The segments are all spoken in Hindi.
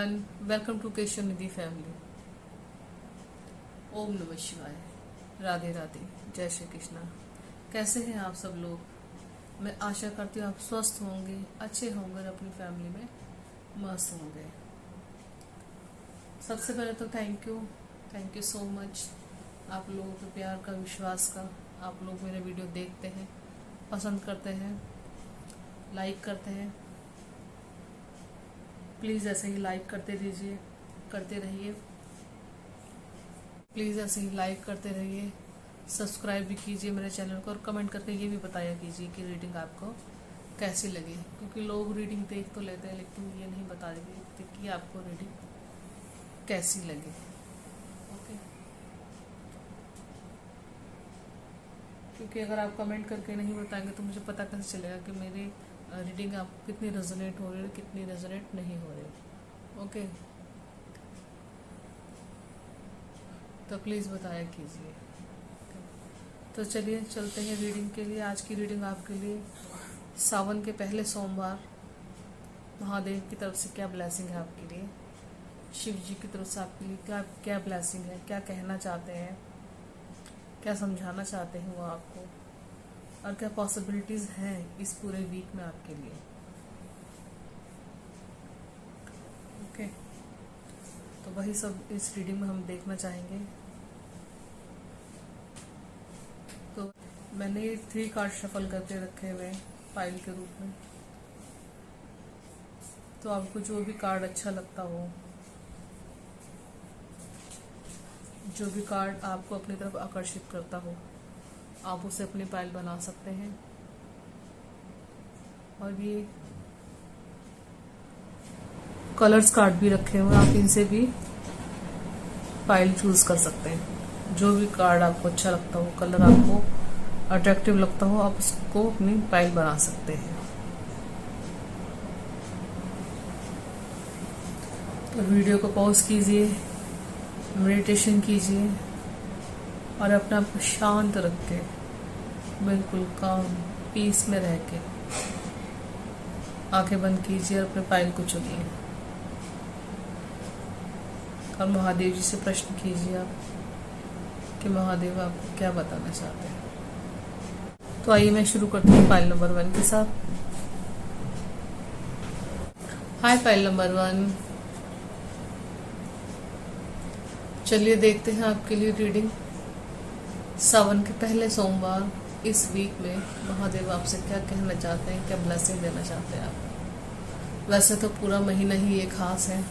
Everyone, welcome to Keshav Nidhi family. ओम नमः शिवाय, राधे राधे, जय श्री कृष्णा। कैसे हैं आप सब लोग? मैं आशा करती हूँ आप स्वस्थ होंगे, अच्छे होंगे और अपनी फैमिली में मस्त होंगे। सबसे पहले तो थैंक यू सो मच आप लोगों के प्यार का, विश्वास का। आप लोग मेरे वीडियो देखते हैं, पसंद करते हैं, लाइक करते हैं। प्लीज़ ऐसे ही लाइक करते रहिए। प्लीज़ ऐसे ही लाइक करते रहिए, सब्सक्राइब भी कीजिए मेरे चैनल को और कमेंट करके ये भी बताया कीजिए कि रीडिंग आपको कैसी लगी। क्योंकि लोग रीडिंग देख तो लेते हैं लेकिन ये नहीं बता देते कि आपको रीडिंग कैसी लगी। ओके, क्योंकि अगर आप कमेंट करके नहीं बताएंगे तो मुझे पता कैसे चलेगा कि मेरी रीडिंग आपको कितनी रेजोनेट हो रही है, कितनी रेजोनेट नहीं हो रही। ओके, तो प्लीज़ बताया कीजिए। तो चलिए चलते हैं रीडिंग के लिए। आज की रीडिंग आपके लिए सावन के पहले सोमवार महादेव की तरफ से क्या ब्लेसिंग है आपके लिए, शिव जी की तरफ से आपके लिए क्या क्या ब्लेसिंग है, क्या कहना चाहते हैं, क्या समझाना चाहते हैं वो आपको, और क्या पॉसिबिलिटीज हैं इस पूरे वीक में आपके लिए। ओके, तो वही सब इस रीडिंग में हम देखना चाहेंगे। तो मैंने 3 कार्ड शफल करके रखे हुए हैं फाइल के रूप में। तो आपको जो भी कार्ड अच्छा लगता हो, जो भी कार्ड आपको अपनी तरफ आकर्षित करता हो, आप उसे अपनी फाइल बना सकते हैं। और ये कलर्स कार्ड भी रखे हुए हैं, आप इनसे भी फाइल चूज कर सकते हैं। जो भी कार्ड आपको अच्छा लगता हो, कलर आपको अट्रैक्टिव लगता हो, आप उसको अपनी फाइल बना सकते हैं। तो वीडियो को पॉज कीजिए, मेडिटेशन कीजिए और अपने आप को शांत रख के, बिल्कुल काम पीस में रह के आंखें बंद कीजिए और अपने फाइल को चुनिए और महादेव जी से प्रश्न कीजिए आप कि महादेव आपको क्या बताना चाहते हैं। तो आइए मैं शुरू करती हूँ फाइल नंबर 1 के साथ। हाय फाइल नंबर 1, चलिए देखते हैं आपके लिए रीडिंग सावन के पहले सोमवार इस वीक में महादेव आपसे क्या कहना चाहते हैं, क्या ब्लेसिंग देना चाहते हैं आप। वैसे तो पूरा महीना ही ये खास है,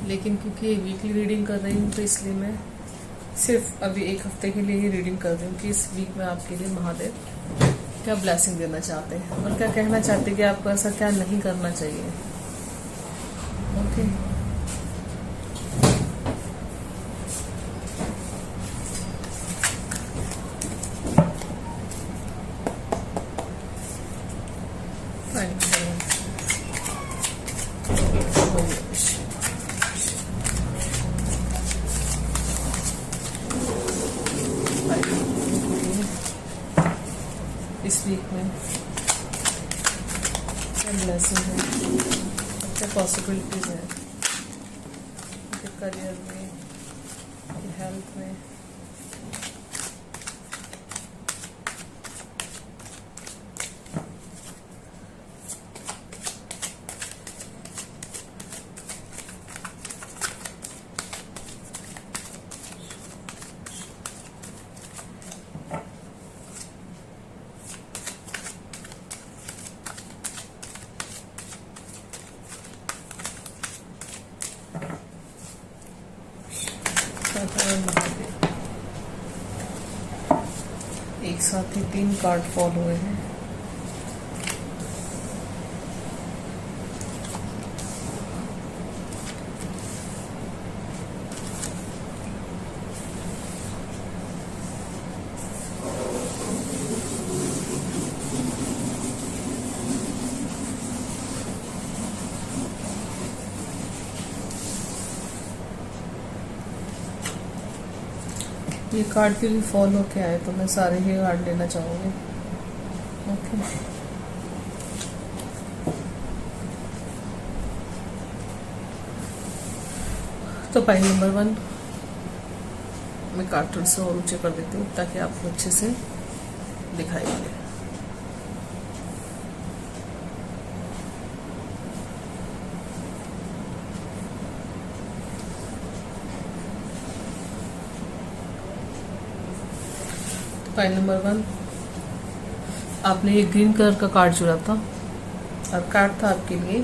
लेकिन क्योंकि ये वीकली रीडिंग कर रही हूँ तो इसलिए मैं सिर्फ अभी 1 हफ्ते के लिए ही रीडिंग कर रही हूँ कि इस वीक में आपके लिए महादेव क्या ब्लेसिंग देना चाहते हैं और क्या कहना चाहते हैं कि आपको ऐसा क्या नहीं करना चाहिए। ओके, इस वीक में क्या ब्लेसिंग है, क्या पॉसिबिलिटीज है करियर में, हेल्थ में। एक साथ ही 3 कार्ड फॉल हुए हैं। ये कार्ड के लिए फॉल होके आए तो मैं सारे ही कार्ड लेना चाहूँगी। ओके, तो पाइल नंबर 1 मैं कार्टून से और ऊंचे कर देती हूँ ताकि आपको अच्छे से दिखाई दे। पाइल नंबर 1 आपने ये ग्रीन कलर का कार्ड जुड़ा था और कार्ड था आपके लिए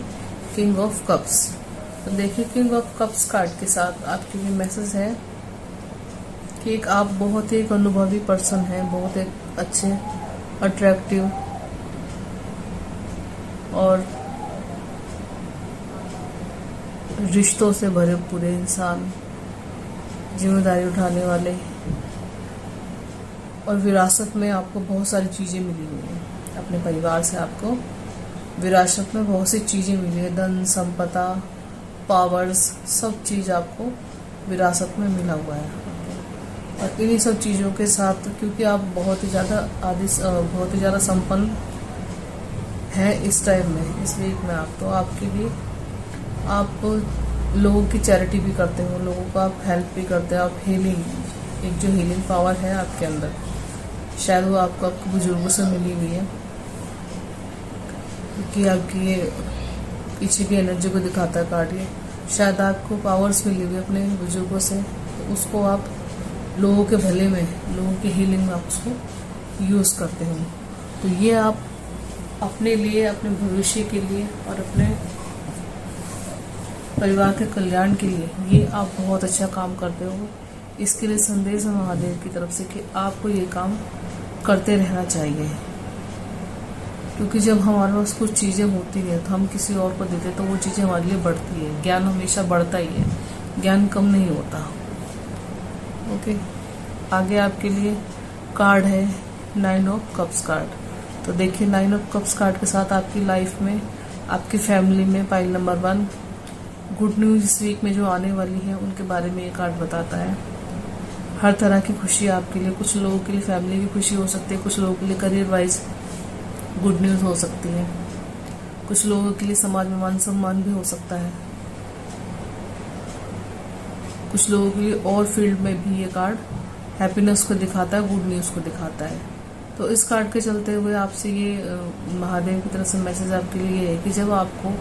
किंग ऑफ कप्स। तो देखिए किंग ऑफ कप्स कार्ड के साथ आपके लिए मैसेज है कि एक आप बहुत ही एक अनुभवी पर्सन हैं, बहुत एक अच्छे अट्रैक्टिव और रिश्तों से भरे पूरे इंसान, जिम्मेदारी उठाने वाले, और विरासत में आपको बहुत सारी चीज़ें मिली हुई हैं। अपने परिवार से आपको विरासत में बहुत सी चीज़ें मिली है, धन संपदा पावर्स सब चीज़ आपको विरासत में मिला हुआ है। और इन्हीं सब चीज़ों के साथ क्योंकि आप बहुत ही ज़्यादा संपन्न हैं इस टाइम में, इस वीक में आप, तो आपके लिए आप लोगों की चैरिटी भी करते हो, लोगों को आप हेल्प भी करते हैं, आप हीलिंग, एक जो हीलिंग पावर है आपके अंदर, शायद वो आपको आपके बुजुर्गों से मिली हुई है, क्योंकि आपकी ये पीछे की एनर्जी को दिखाता है कार्ड ये। शायद आपको पावर्स मिली हुई अपने बुजुर्गों से, तो उसको आप लोगों के भले में, लोगों की हीलिंग में आप उसको यूज़ करते हो। तो ये आप अपने लिए, अपने भविष्य के लिए और अपने परिवार के कल्याण के लिए ये आप बहुत अच्छा काम करते हो। इसके लिए संदेश है महादेव की तरफ से कि आपको ये काम करते रहना चाहिए, क्योंकि जब हमारे पास कुछ चीज़ें होती हैं तो हम किसी और को देते तो वो चीज़ें हमारे लिए बढ़ती है। ज्ञान हमेशा बढ़ता ही है, ज्ञान कम नहीं होता। ओके, आगे आपके लिए कार्ड है 9 ऑफ कप्स कार्ड। तो देखिए 9 ऑफ कप्स कार्ड के साथ आपकी लाइफ में, आपकी फैमिली में पाइल नंबर 1 गुड न्यूज़ इस वीक में जो आने वाली है उनके बारे में ये कार्ड बताता है। हर तरह की खुशी आपके लिए, कुछ लोगों के लिए फैमिली की खुशी हो सकती है, कुछ लोगों के लिए करियर वाइज गुड न्यूज़ हो सकती है, कुछ लोगों के लिए समाज में मान सम्मान भी हो सकता है, कुछ लोगों के लिए और फील्ड में भी ये कार्ड हैप्पीनेस को दिखाता है, गुड न्यूज़ को दिखाता है। तो इस कार्ड के चलते हुए आपसे ये महादेव की तरफ से मैसेज आपके लिए ये है कि जब आपको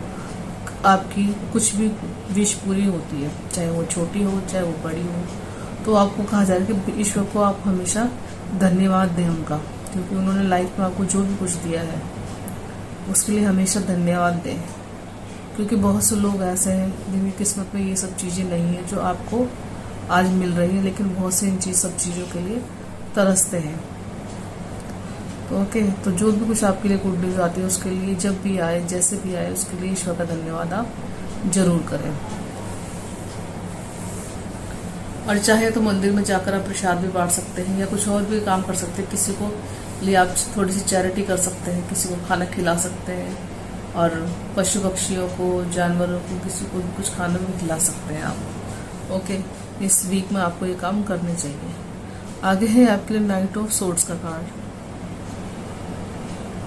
आपकी कुछ भी विश पूरी होती है, चाहे वो छोटी हो चाहे वो बड़ी हो, तो आपको कहा जा रहा है कि ईश्वर को आप हमेशा धन्यवाद दें उनका, क्योंकि उन्होंने लाइफ में आपको जो भी कुछ दिया है उसके लिए हमेशा धन्यवाद दें। क्योंकि बहुत से लोग ऐसे हैं जिनकी किस्मत में ये सब चीज़ें नहीं है जो आपको आज मिल रही है, लेकिन बहुत से इन सब चीज़ों के लिए तरसते हैं। तो ओके, तो जो भी कुछ आपके लिए गुड न्यूज़ आती है उसके लिए, जब भी आए जैसे भी आए, उसके लिए ईश्वर का धन्यवाद आप जरूर करें। और चाहे तो मंदिर में जाकर आप प्रसाद भी बांट सकते हैं या कुछ और भी काम कर सकते हैं। किसी को लिए आप थोड़ी सी चैरिटी कर सकते हैं, किसी को खाना खिला सकते हैं, और पशु पक्षियों को, जानवरों को, किसी को भी कुछ खाना भी खिला सकते हैं आप। ओके, इस वीक में आपको ये काम करने चाहिए। आगे है आपके लिए नाइट ऑफ सोर्ड्स का कार्ड।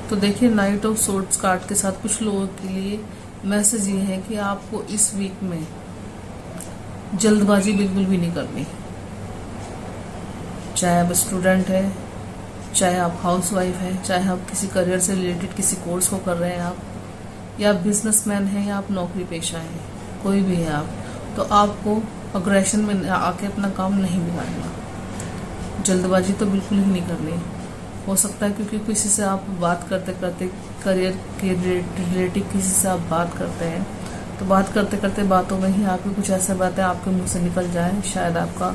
तो देखिए नाइट ऑफ सोर्ड्स कार्ड के साथ कुछ लोगों के लिए मैसेज ये है कि आपको इस वीक में जल्दबाजी बिल्कुल भी नहीं करनी। चाहे आप स्टूडेंट हैं, चाहे आप हाउसवाइफ हैं, चाहे आप किसी करियर से रिलेटेड किसी कोर्स को कर रहे हैं आप, या आप बिजनेसमैन हैं, या आप नौकरी पेशा हैं, कोई भी है आप, तो आपको अग्रेशन में आके अपना काम नहीं बिगाड़ना। जल्दबाजी तो बिल्कुल ही नहीं करनी। हो सकता है क्योंकि किसी से आप बात करते करते, करियर के रिलेटिव किसी से आप बात करते हैं, तो बात करते करते बातों में ही आपकी कुछ ऐसे बातें आपके मुंह से निकल जाए, शायद आपका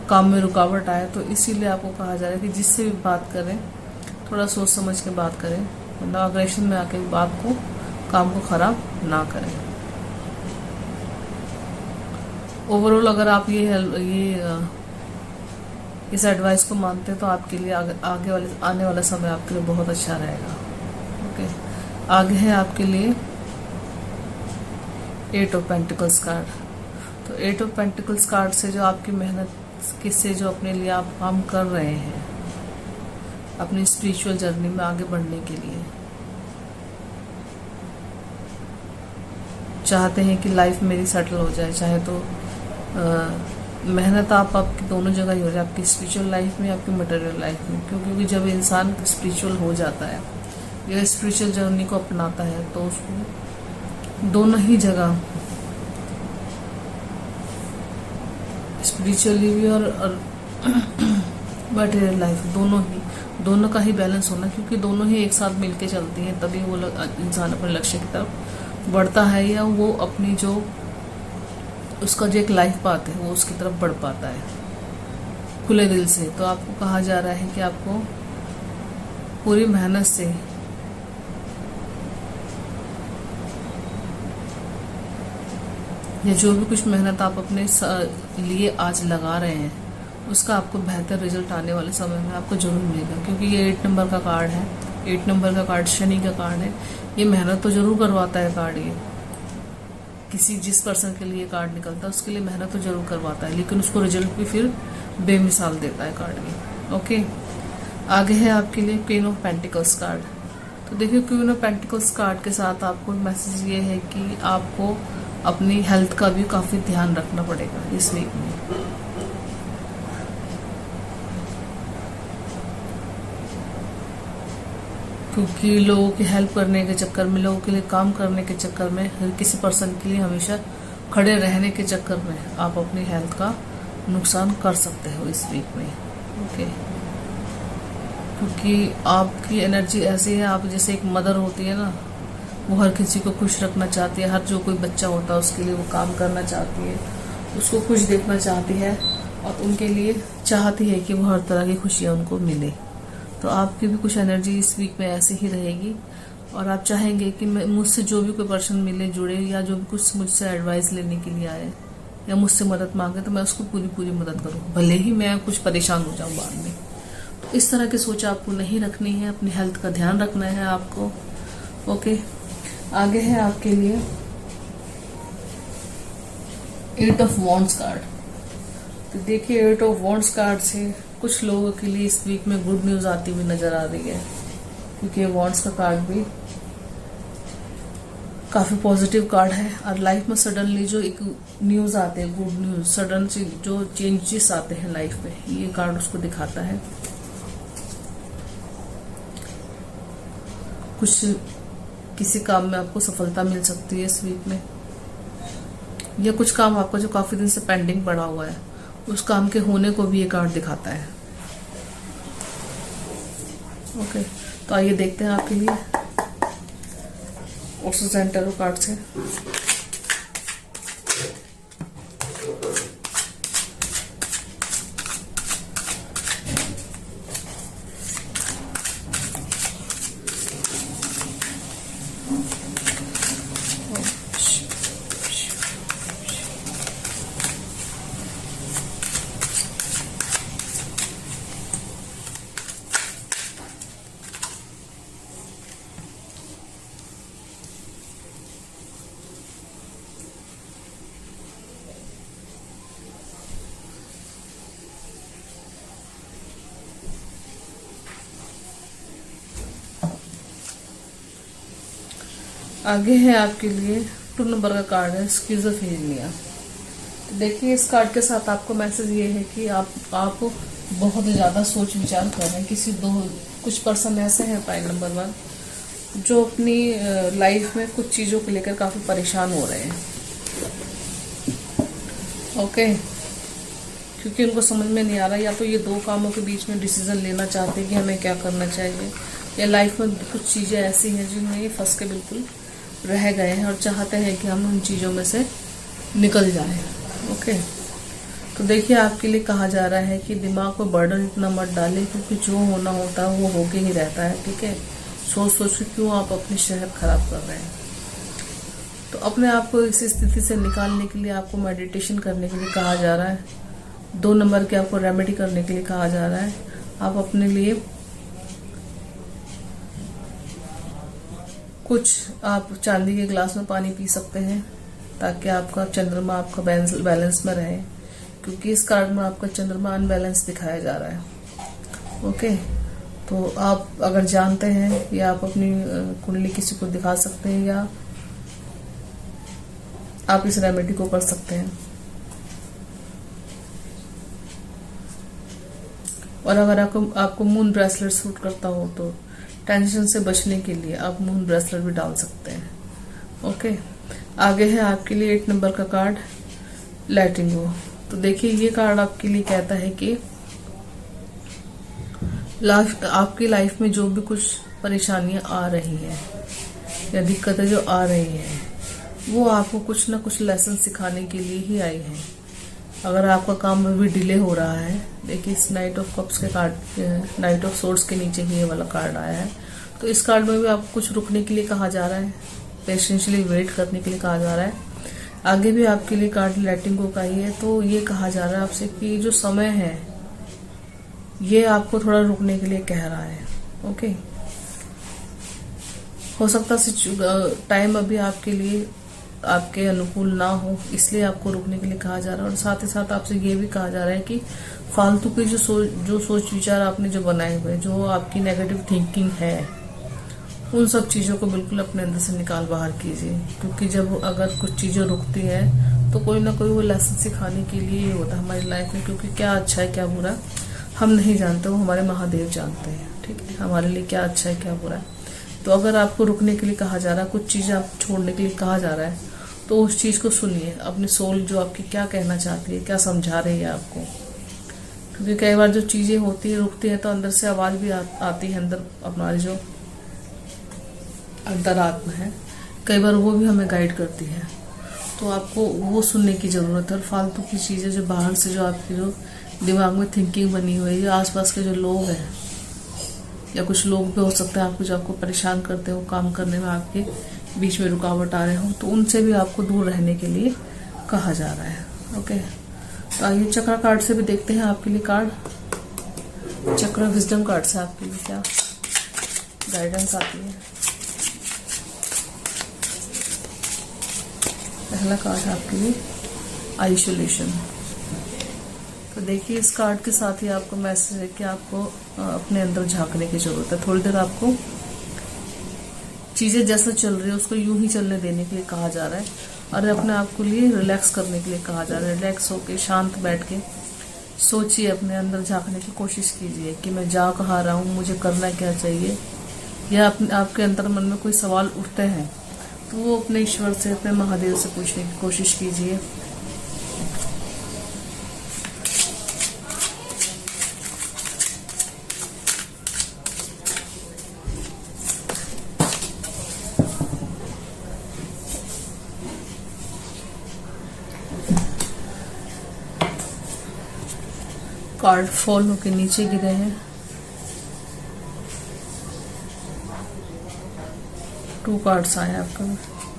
काम में रुकावट आए। तो इसीलिए आपको कहा जा रहा है कि जिससे भी बात करें थोड़ा सोच समझ के बात करें, मतलब अग्रेशन में आके बात को, काम को खराब ना करें। ओवरऑल अगर आप इस एडवाइस को मानते हैं तो आपके लिए आने वाला समय आपके लिए बहुत अच्छा रहेगा। ओके, आगे है आपके लिए 8 ऑफ पेंटिकल्स कार्ड। तो 8 ऑफ पेंटिकल्स कार्ड से जो आपकी मेहनत किससे जो अपने लिए आप काम कर रहे हैं अपनी स्पिरिचुअल जर्नी में आगे बढ़ने के लिए, चाहते हैं कि लाइफ मेरी सेटल हो जाए, चाहे तो मेहनत आपकी दोनों जगह ही हो जाए, आपकी स्पिरिचुअल लाइफ में, आपकी मटेरियल लाइफ में। क्योंकि जब इंसान स्पिरिचुअल हो जाता है या स्पिरिचुअल जर्नी को अपनाता है तो उसको दोनों ही जगह, स्पिरिचुअली भी और मटेरियल लाइफ, दोनों का ही बैलेंस होना, क्योंकि दोनों ही एक साथ मिलके चलती हैं, तभी वो इंसान अपने लक्ष्य की तरफ बढ़ता है, या वो अपनी जो उसका जो एक लाइफ पाथ है वो उसकी तरफ बढ़ पाता है खुले दिल से। तो आपको कहा जा रहा है कि आपको पूरी मेहनत से या जो भी कुछ मेहनत आप अपने लिए आज लगा रहे हैं उसका आपको बेहतर रिजल्ट आने वाले समय में आपको जरूर मिलेगा। क्योंकि ये 8 नंबर का कार्ड है, 8 नंबर का कार्ड शनि का कार्ड है। ये मेहनत तो जरूर करवाता है कार्ड, ये जिस पर्सन के लिए कार्ड निकलता है उसके लिए मेहनत तो जरूर करवाता है, लेकिन उसको रिजल्ट भी फिर बेमिसाल देता है कार्ड ये। ओके, आगे है आपके लिए क्वीन ऑफ पेंटिकल्स कार्ड। तो देखिए, क्वीन ऑफ पेंटिकल्स कार्ड के साथ आपको मैसेज ये है कि आपको अपनी हेल्थ का भी काफी ध्यान रखना पड़ेगा इस वीक में। क्योंकि लोगों की हेल्प करने के चक्कर में, लोगों के लिए काम करने के चक्कर में, हर किसी पर्सन के लिए हमेशा खड़े रहने के चक्कर में आप अपनी हेल्थ का नुकसान कर सकते हो इस वीक में। ओके, क्योंकि आपकी एनर्जी ऐसी है, आप जैसे एक मदर होती है ना, वो हर किसी को खुश रखना चाहती है, हर जो कोई बच्चा होता है उसके लिए वो काम करना चाहती है, उसको खुश देखना चाहती है और उनके लिए चाहती है कि वो हर तरह की खुशियाँ उनको मिले। तो आपकी भी कुछ एनर्जी इस वीक में ऐसी ही रहेगी और आप चाहेंगे कि मुझसे जो भी कोई पर्सन मिले, जुड़े, या जो भी कुछ मुझसे एडवाइस लेने के लिए आए या मुझसे मदद मांगे तो मैं उसको पूरी मदद करूँ, भले ही मैं कुछ परेशान हो जाऊँ बाद में। तो इस तरह की सोच आपको नहीं रखनी है, अपनी हेल्थ का ध्यान रखना है आपको। ओके, आगे है आपके लिए 8 ऑफ वॉन्ड्स कार्ड। तो देखिए, 8 ऑफ वॉन्ड्स कार्ड से कुछ लोगों के लिए इस वीक में गुड न्यूज आती हुई नजर आ रही है, क्योंकि वॉन्ड्स का कार्ड भी काफी पॉजिटिव कार्ड है। और लाइफ में सडनली जो एक न्यूज आते हैं, गुड न्यूज, सडन से जो चेंजेस आते हैं लाइफ में, ये कार्ड उसको दिखाता है। कुछ किसी काम में आपको सफलता मिल सकती है इस वीक में, या कुछ काम आपका जो काफी दिन से पेंडिंग पड़ा हुआ है उस काम के होने को भी ये कार्ड दिखाता है। ओके, तो आइए देखते हैं आपके लिए ओर्सो सेंटर कार्ड से। आगे है आपके लिए 2 नंबर का कार्ड है, स्किज़ोफ्रेनिया। तो देखिए, इस कार्ड के साथ आपको मैसेज ये है कि आप बहुत ज्यादा सोच विचार कर रहे हैं। कुछ पर्सन ऐसे हैं, पॉइंट नंबर 1, जो अपनी लाइफ में कुछ चीजों को लेकर काफी परेशान हो रहे हैं। ओके, क्योंकि उनको समझ में नहीं आ रहा, या तो ये 2 कामों के बीच में डिसीजन लेना चाहते हैं कि हमें क्या करना चाहिए, या लाइफ में कुछ चीजें ऐसी हैं जिनमें ये फंस के बिल्कुल रह गए हैं और चाहते हैं कि हम उन चीजों में से निकल जाएं। ओके, तो देखिए, आपके लिए कहा जा रहा है कि दिमाग को बर्डन इतना मत डालें, क्योंकि जो होना होता है वो होके ही रहता है। ठीक है, सोच के क्यों आप अपनी सेहत खराब कर रहे हैं। तो अपने आप को इस स्थिति से निकालने के लिए आपको मेडिटेशन करने के लिए कहा जा रहा है। 2 नंबर के आपको रेमेडी करने के लिए कहा जा रहा है। आप अपने लिए कुछ आप चांदी के ग्लास में पानी पी सकते हैं, ताकि आपका चंद्रमा आपका बैलेंस में रहे, क्योंकि इस कार्ड में आपका चंद्रमा अनबैलेंस दिखाया जा रहा है। ओके, तो आप अगर जानते हैं, या आप अपनी कुंडली किसी को दिखा सकते हैं, या आप इस रेमेडी को कर सकते हैं। और अगर आपको मून ब्रेसलेट सूट करता हो तो टेंशन से बचने के लिए आप मून ब्रेसलेट भी डाल सकते हैं। ओके, आगे है आपके लिए 8 नंबर का कार्ड, लेटिंग गो। तो देखिए ये कार्ड आपके लिए कहता है कि आपकी लाइफ में जो भी कुछ परेशानियां आ रही हैं या दिक्कतें जो आ रही हैं वो आपको कुछ ना कुछ लेसन सिखाने के लिए ही आई है। अगर आपका काम अभी डिले हो रहा है, देखिए इस नाइट ऑफ कप्स के कार्ड, नाइट ऑफ सोर्ड्स के नीचे ही ये वाला कार्ड आया है। तो इस कार्ड में भी आपको कुछ रुकने के लिए कहा जा रहा है, पेशेंशली वेट करने के लिए कहा जा रहा है। आगे भी आपके लिए कार्ड लेटिंग गो का ही है। तो ये कहा जा रहा है आपसे कि जो समय है ये आपको थोड़ा रुकने के लिए कह रहा है। ओके, हो सकता है टाइम अभी आपके लिए आपके अनुकूल ना हो, इसलिए आपको रुकने के लिए कहा जा रहा है। और साथ ही साथ आपसे ये भी कहा जा रहा है कि फालतू की जो सोच विचार आपने जो बनाए हुए, जो आपकी नेगेटिव थिंकिंग है, उन सब चीज़ों को बिल्कुल अपने अंदर से निकाल बाहर कीजिए। क्योंकि जब अगर कुछ चीज़ें रुकती हैं तो कोई ना कोई वो लेसन सिखाने के लिए ही होता है हमारी लाइफ में। क्योंकि क्या अच्छा है क्या बुरा हम नहीं जानते, वो हमारे महादेव जानते हैं। ठीक है, हमारे लिए क्या अच्छा है क्या बुरा है। तो अगर आपको रुकने के लिए कहा जा रहा है, कुछ चीज़ें आप छोड़ने के लिए कहा जा रहा है, तो उस चीज़ को सुनिए। अपनी सोल जो आपकी क्या कहना चाहती है, क्या समझा रही है आपको। क्योंकि कई बार जो चीज़ें होती है रुकती है तो अंदर से आवाज़ भी आती है, अंदर हमारी जो अंतरात्मा है, कई बार वो भी हमें गाइड करती है। तो आपको वो सुनने की ज़रूरत है। और फालतू की चीज़ें जो बाहर से जो आपकी जो दिमाग में थिंकिंग बनी हुई है, आसपास के जो लोग हैं या कुछ लोग भी हो सकते हैं आपको जो आपको परेशान करते हो, काम करने में आपके बीच में रुकावट आ रहे हो, तो उनसे भी आपको दूर रहने के लिए कहा जा रहा है। ओके, तो आइए चक्र कार्ड से भी देखते हैं आपके लिए कार्ड। चक्र विजडम कार्ड से आपके लिए क्या गाइडेंस आती है। पहला कार्ड है आपके लिए आइसोलेशन। तो देखिए इस कार्ड के साथ ही आपको मैसेज है कि आपको अपने अंदर झांकने की जरूरत है। थोड़ी देर आपको चीजें जैसा चल रही है उसको यूं ही चलने देने के लिए कहा जा रहा है और अपने आप को लिए रिलैक्स करने के लिए कहा जा रहा है। रिलैक्स होके शांत बैठ के सोचिए, अपने अंदर झांकने की कोशिश कीजिए कि मैं जा कहाँ रहा हूँ, मुझे करना क्या चाहिए। या आपके अंतर मन में कोई सवाल उठते हैं तो वो अपने ईश्वर से, अपने महादेव से पूछने की कोशिश कीजिए। कार्ड फॉल होके नीचे गिरे हैं। 2 कार्ड्स आए आपका।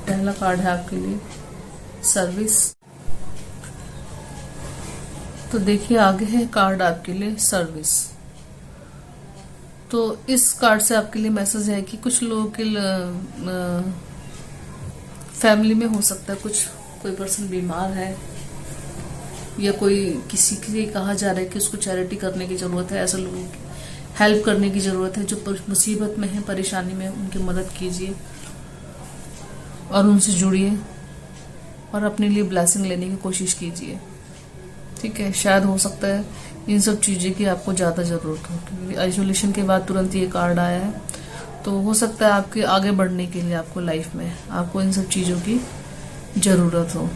पहला कार्ड है आपके लिए सर्विस। तो देखिए आगे है कार्ड आपके लिए सर्विस। तो इस कार्ड से आपके लिए मैसेज है कि कुछ लोगों के फैमिली में हो सकता है कोई पर्सन बीमार है या कोई किसी के लिए कहा जा रहा है कि उसको चैरिटी करने की जरूरत है। ऐसे लोगों की हेल्प करने की जरूरत है जो मुसीबत में है, परेशानी में, उनकी मदद कीजिए और उनसे जुड़िए और अपने लिए ब्लेसिंग लेने की कोशिश कीजिए। ठीक है, शायद हो सकता है इन सब चीज़ों की आपको ज़्यादा ज़रूरत हो, क्योंकि आइसोलेशन के बाद तुरंत ये कार्ड आया है। तो हो सकता है आपके आगे बढ़ने के लिए आपको लाइफ में आपको इन सब चीज़ों की ज़रूरत हो।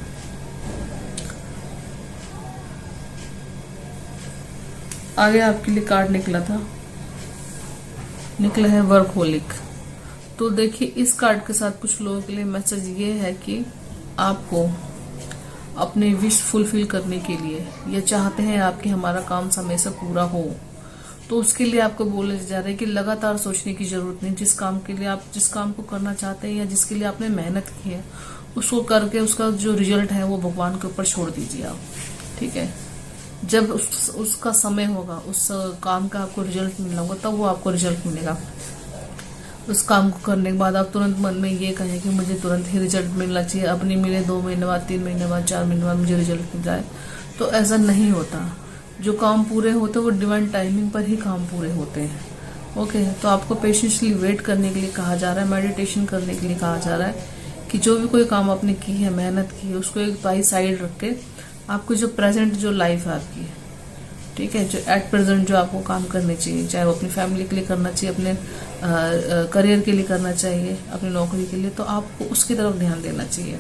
आगे आपके लिए कार्ड निकला है वर्कहोलिक। तो देखिए इस कार्ड के साथ कुछ लोगों के लिए मैसेज ये है कि आपको अपने विश फुलफिल करने के लिए ये चाहते हैं आप कि हमारा काम समय से पूरा हो, तो उसके लिए आपको बोला जा रहा है कि लगातार सोचने की जरूरत नहीं। जिस काम के लिए आप जिस काम को करना चाहते हैं या जिसके लिए आपने मेहनत की है उसको करके उसका जो रिजल्ट है वो भगवान के ऊपर छोड़ दीजिए आप। ठीक है, जब उसका समय होगा, उस काम का आपको रिजल्ट मिलना होगा, तब वो आपको रिजल्ट मिलेगा। उस काम को करने के बाद आप तुरंत मन में ये कहें कि मुझे तुरंत ही रिजल्ट मिलना चाहिए, अब नहीं मिले 2 महीने बाद, 3 महीने बाद, 4 महीने बाद मुझे रिजल्ट मिल जाए, तो ऐसा नहीं होता। जो काम पूरे होते हैं वो डिवाइन टाइमिंग पर ही काम पूरे होते हैं। ओके, तो आपको पेशेंसली वेट करने के लिए कहा जा रहा है, मेडिटेशन करने के लिए कहा जा रहा है कि जो भी कोई काम आपने की है, मेहनत की है, उसको एक बाई साइड रख के आपको जो प्रेजेंट जो लाइफ है आपकी, ठीक है, जो एट प्रेजेंट जो आपको काम करने चाहिए, चाहे वो अपनी फैमिली के लिए करना चाहिए, अपने करियर के लिए करना चाहिए, अपनी नौकरी के लिए, तो आपको उसकी तरफ ध्यान देना चाहिए।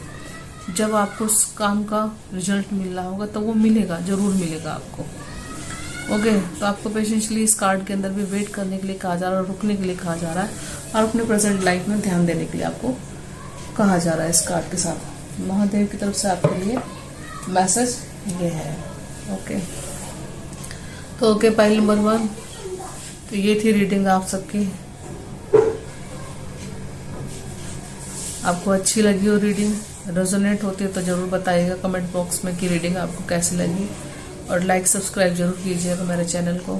जब आपको उस काम का रिजल्ट मिल रहा होगा तो वो मिलेगा, जरूर मिलेगा आपको। ओके, तो आपको पेशेंसली इस कार्ड के अंदर भी वेट करने के लिए कहा जा रहा है और रुकने के लिए कहा जा रहा है, और अपने प्रेजेंट लाइफ में ध्यान देने के लिए आपको कहा जा रहा है। इस कार्ड के साथ महादेव की तरफ से आपके लिए मैसेज ये है। ओके, तो ओके, पाइल नंबर 1, तो ये थी रीडिंग आप सबकी। आपको अच्छी लगी हो रीडिंग, रेजोनेट होती है तो जरूर बताइएगा कमेंट बॉक्स में कि रीडिंग आपको कैसी लगी, और लाइक सब्सक्राइब जरूर कीजिएगा मेरे चैनल को,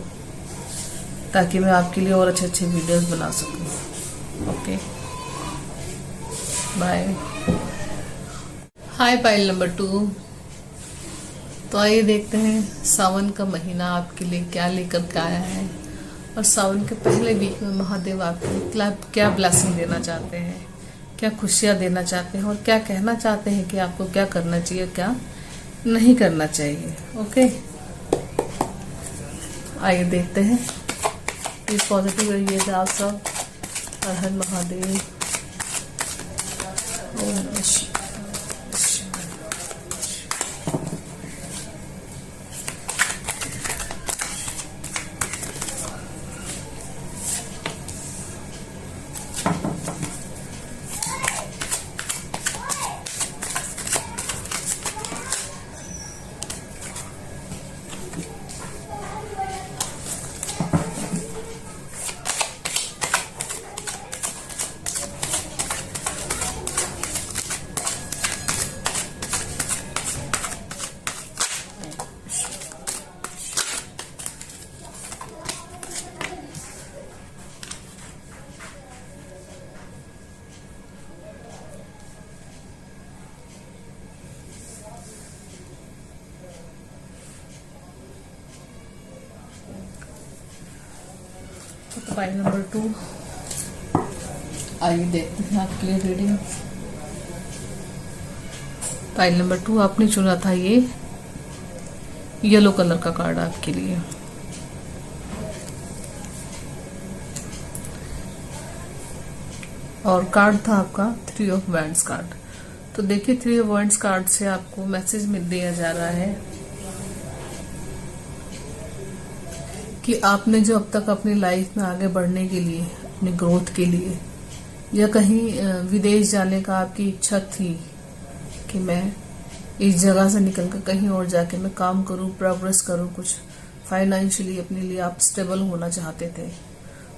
ताकि मैं आपके लिए और अच्छे अच्छे वीडियोस बना सकूं। Okay, bye. Hi pile number 2, तो आइए देखते हैं सावन का महीना आपके लिए क्या लेकर के आया है, और सावन के पहले वीक में महादेव आपको क्या ब्लेसिंग देना चाहते हैं, क्या खुशियां देना चाहते हैं, और क्या कहना चाहते हैं कि आपको क्या करना चाहिए, क्या नहीं करना चाहिए। ओके, आइए देखते हैं। प्लीज पॉजिटिव रहिएगा आप सब। हर हर महादेव। ओम नमः शिवाय। फाइल नंबर 2, आइए देखते हैं आपके लिए रीडिंग। फाइल नंबर 2 आपने चुना था ये येलो कलर का कार्ड आपके लिए। और कार्ड था आपका 3 ऑफ वैंड्स कार्ड। तो देखिए 3 ऑफ वैंड्स कार्ड से आपको मैसेज मिल दिया जा रहा है कि आपने जो अब तक अपनी लाइफ में आगे बढ़ने के लिए, अपनी ग्रोथ के लिए, या कहीं विदेश जाने का आपकी इच्छा थी कि मैं इस जगह से निकलकर कहीं और जाके मैं काम करूं, प्रोग्रेस करूं, कुछ फाइनेंशियली अपने लिए आप स्टेबल होना चाहते थे,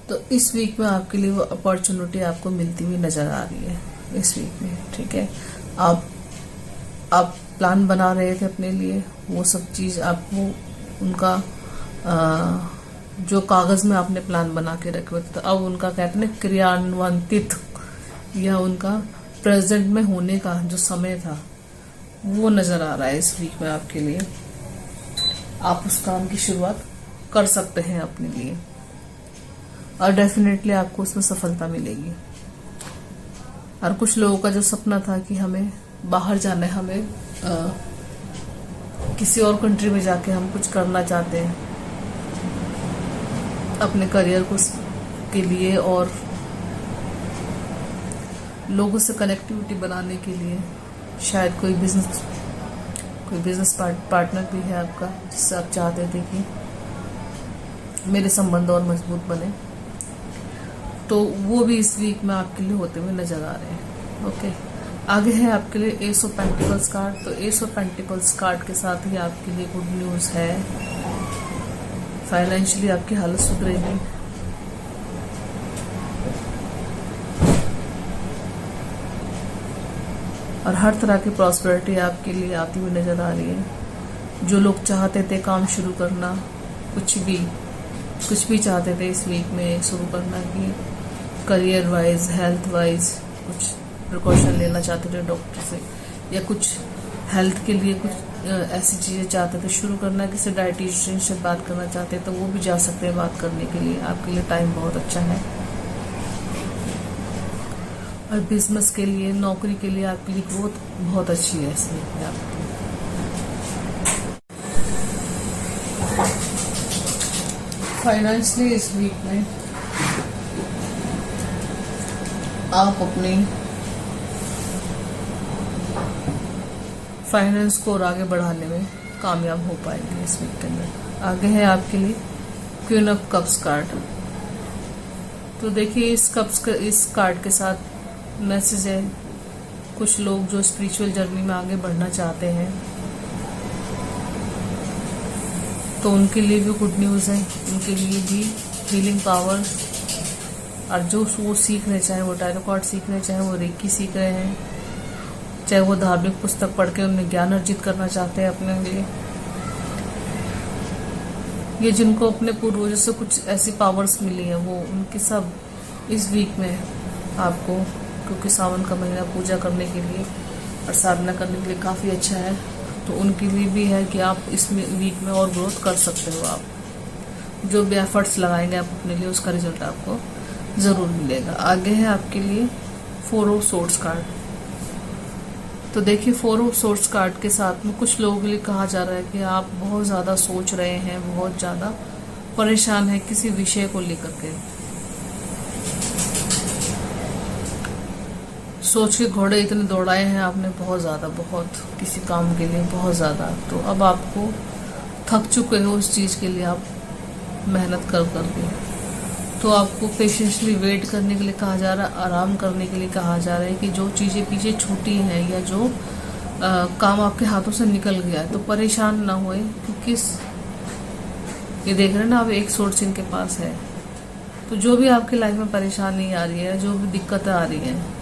तो इस वीक में आपके लिए वो अपॉर्चुनिटी आपको मिलती हुई नजर आ रही है इस वीक में। ठीक है, आप प्लान बना रहे थे अपने लिए, वो सब चीज आपको उनका जो कागज में आपने प्लान बना के रखे हुए थे, तो अब उनका कहते हैं क्रियान्वित, या उनका प्रेजेंट में होने का जो समय था वो नजर आ रहा है इस वीक में आपके लिए। आप उस काम की शुरुआत कर सकते हैं अपने लिए, और डेफिनेटली आपको उसमें सफलता मिलेगी। और कुछ लोगों का जो सपना था कि हमें बाहर जाना है, हमें किसी और कंट्री में जाके हम कुछ करना चाहते हैं अपने करियर को के लिए, और लोगों से कनेक्टिविटी बनाने के लिए, शायद कोई बिजनेस पार्टनर भी है आपका जिससे आप चाहते थे कि मेरे संबंध और मजबूत बने, तो वो भी इस वीक में आपके लिए होते हुए नजर आ रहे हैं। ओके, आगे है आपके लिए एस ऑफ पेंटिकल्स कार्ड। तो एस ऑफ पेंटिकल्स कार्ड के साथ ही आपके लिए गुड न्यूज है, फाइनेंशियली आपकी हालत सुधरेगी, और हर तरह की प्रॉस्पेरिटी आपके लिए आती हुई नजर आ रही है। जो लोग चाहते थे काम शुरू करना, कुछ भी चाहते थे इस वीक में शुरू करना, कि करियर वाइज, हेल्थ वाइज कुछ प्रिकॉशन लेना चाहते थे डॉक्टर से, या कुछ हेल्थ के लिए कुछ ऐसी चीजें चाहते थे शुरू करना, किसी डाइटिशियन से बात करना चाहते हैं तो वो भी जा सकते हैं बात करने के लिए। आपके लिए टाइम बहुत अच्छा है। और बिजनेस के लिए, नौकरी के लिए आपके लिए ग्रोथ बहुत अच्छी है इस वीक में आपकी। फाइनेंशियली इस वीक में आप अपनी फाइनेंस को और आगे बढ़ाने में कामयाब हो पाएंगे इस वीक के अंदर। आगे है आपके लिए क्वीन ऑफ कप्स कार्ड। तो देखिए इस कार्ड के साथ मैसेज है, कुछ लोग जो स्पिरिचुअल जर्नी में आगे बढ़ना चाहते हैं तो उनके लिए भी गुड न्यूज़ है, उनके लिए भी हीलिंग पावर, और जो वो सीख रहे, चाहे वो टैरो कार्ड सीख रहे, चाहे वो रेकी सीख रहे हैं, चाहे वो धार्मिक पुस्तक पढ़ के उनमें ज्ञान अर्जित करना चाहते हैं अपने लिए, ये जिनको अपने पूर्वजों से कुछ ऐसी पावर्स मिली है वो उनकी सब इस वीक में आपको, क्योंकि सावन का महीना पूजा करने के लिए और साधना करने के लिए काफ़ी अच्छा है, तो उनके लिए भी है कि आप इस वीक में और ग्रोथ कर सकते हो। आप जो भी एफर्ट्स लगाएंगे आप अपने लिए, उसका रिजल्ट आपको ज़रूर मिलेगा। आगे है आपके लिए 4 ऑफ सोर्ड्स कार्ड। तो देखिए 4 ऑफ सोर्ड्स कार्ड के साथ में कुछ लोगों के लिए कहा जा रहा है कि आप बहुत ज़्यादा सोच रहे हैं, बहुत ज़्यादा परेशान हैं किसी विषय को लेकर के, सोच के घोड़े इतने दौड़ाए हैं आपने बहुत ज़्यादा, बहुत किसी काम के लिए बहुत ज़्यादा, तो अब आपको थक चुके हो उस चीज़ के लिए, आप मेहनत कर करके, तो आपको पेशेंसली वेट करने के लिए कहा जा रहा है, आराम करने के लिए कहा जा रहा है कि जो चीज़ें पीछे छूटी हैं या जो काम आपके हाथों से निकल गया है तो परेशान ना होए, क्योंकि ये देख रहे हैं ना आप एक सोर्स इनके पास है, तो जो भी आपकी लाइफ में परेशानी आ रही है, जो भी दिक्कतें आ रही हैं,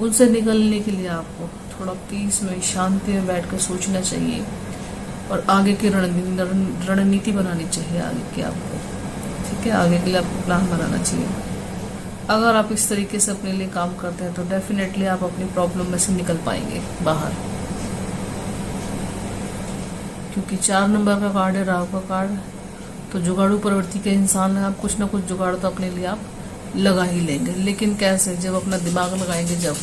उनसे निकलने के लिए आपको थोड़ा पीस में, शांति में बैठ कर सोचना चाहिए और आगे की रणनीति बनानी चाहिए आगे की आपको, ठीक है, आगे के लिए आपको प्लान बनाना चाहिए। अगर आप इस तरीके से अपने लिए काम करते हैं तो डेफिनेटली आप अपनी प्रॉब्लम में से निकल पाएंगे बाहर, क्योंकि 4 नंबर का कार्ड है, राहु का कार्ड, तो जुगाड़ू प्रवृत्ति के इंसान हैं आप, कुछ ना कुछ जुगाड़ तो अपने लिए आप लगा ही लेंगे, लेकिन कैसे, जब अपना दिमाग लगाएंगे, जब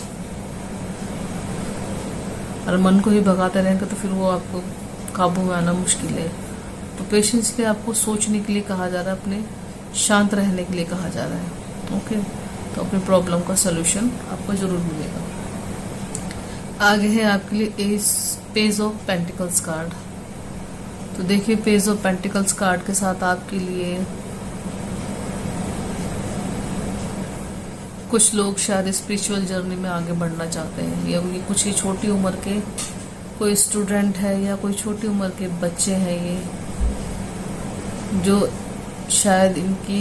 और मन को ही भगाते रहेंगे तो फिर वो आपको काबू में आना मुश्किल है। तो पेशेंस के आपको सोचने के लिए कहा जा रहा है, अपने शांत रहने के लिए कहा जा रहा है, ओके, तो अपनी प्रॉब्लम का सलूशन आपको जरूर मिलेगा। आगे है आपके लिए पेज ऑफ पेंटिकल्स कार्ड। तो देखिए पेज ऑफ पेंटिकल्स कार्ड के साथ आपके लिए कुछ लोग शायद स्पिरिचुअल जर्नी में आगे बढ़ना चाहते हैं, या ये कुछ ही छोटी उम्र के कोई स्टूडेंट है या कोई छोटी उम्र के बच्चे हैं, ये जो शायद इनकी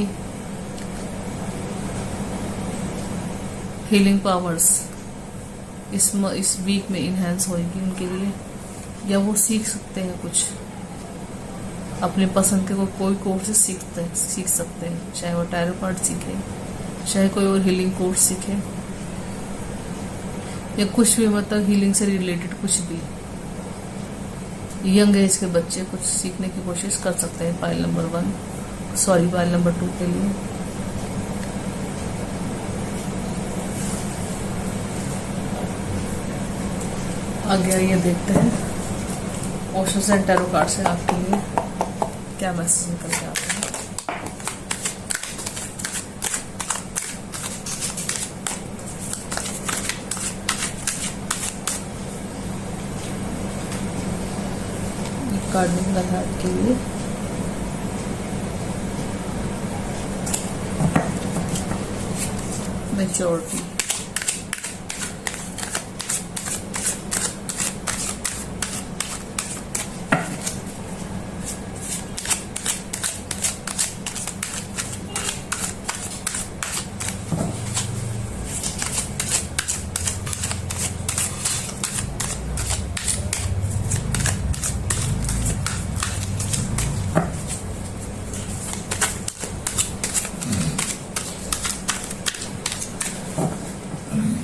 हीलिंग पावर्स इस वीक में इनहेंस होगी उनके लिए, या वो सीख सकते हैं कुछ अपने पसंद के कोई कोर्सेज सीख सकते हैं, चाहे वो टैरो कार्ड सीखे, चाहे कोई और हीलिंग कोर्स सीखे, या कुछ भी, मतलब हीलिंग से रिलेटेड कुछ भी। यंग एज के बच्चे कुछ सीखने की कोशिश कर सकते हैं पाइल नंबर 2 के लिए। आगे आइए देखते हैं ओशो एंड टैरो कार्ड से आपके लिए क्या मैसेज निकल के आते हैं। कार्ड निकला है आपके लिए मैच्योरिटी।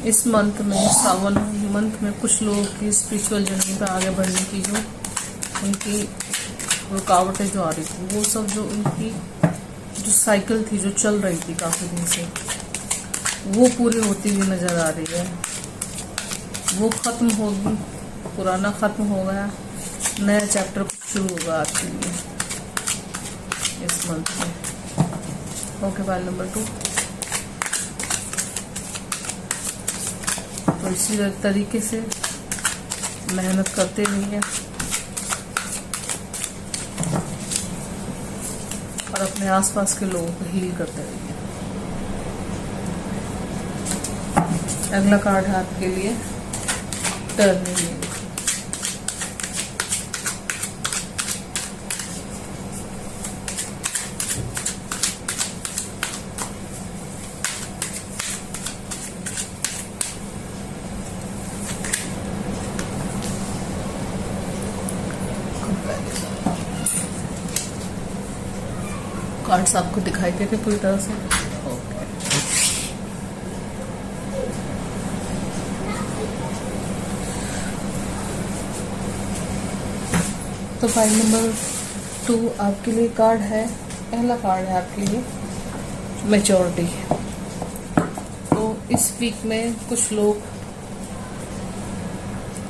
इस मंथ में, सावन मंथ में, कुछ लोगों की स्पिरिचुअल जर्नी पर आगे बढ़ने की जो उनकी रुकावटें जो आ रही थी, वो सब जो उनकी जो साइकिल थी जो चल रही थी काफ़ी दिन से, वो पूरी होती हुई नजर आ रही है। वो खत्म होगी, पुराना खत्म हो गया, नया चैप्टर शुरू होगा आपके लिए इस मंथ में। Okay, file number 2। तो इसी तरीके से मेहनत करते रहिए और अपने आसपास के लोगों को हील करते रहिए। अगला कार्ड है आपके लिए टर्निंग। कार्ड्स आपको दिखाई दे रहे पूरी तरह से? ओके। तो फाइल नंबर 2 आपके लिए कार्ड है, पहला कार्ड है आपके लिए मैच्योरिटी। तो इस वीक में कुछ लोग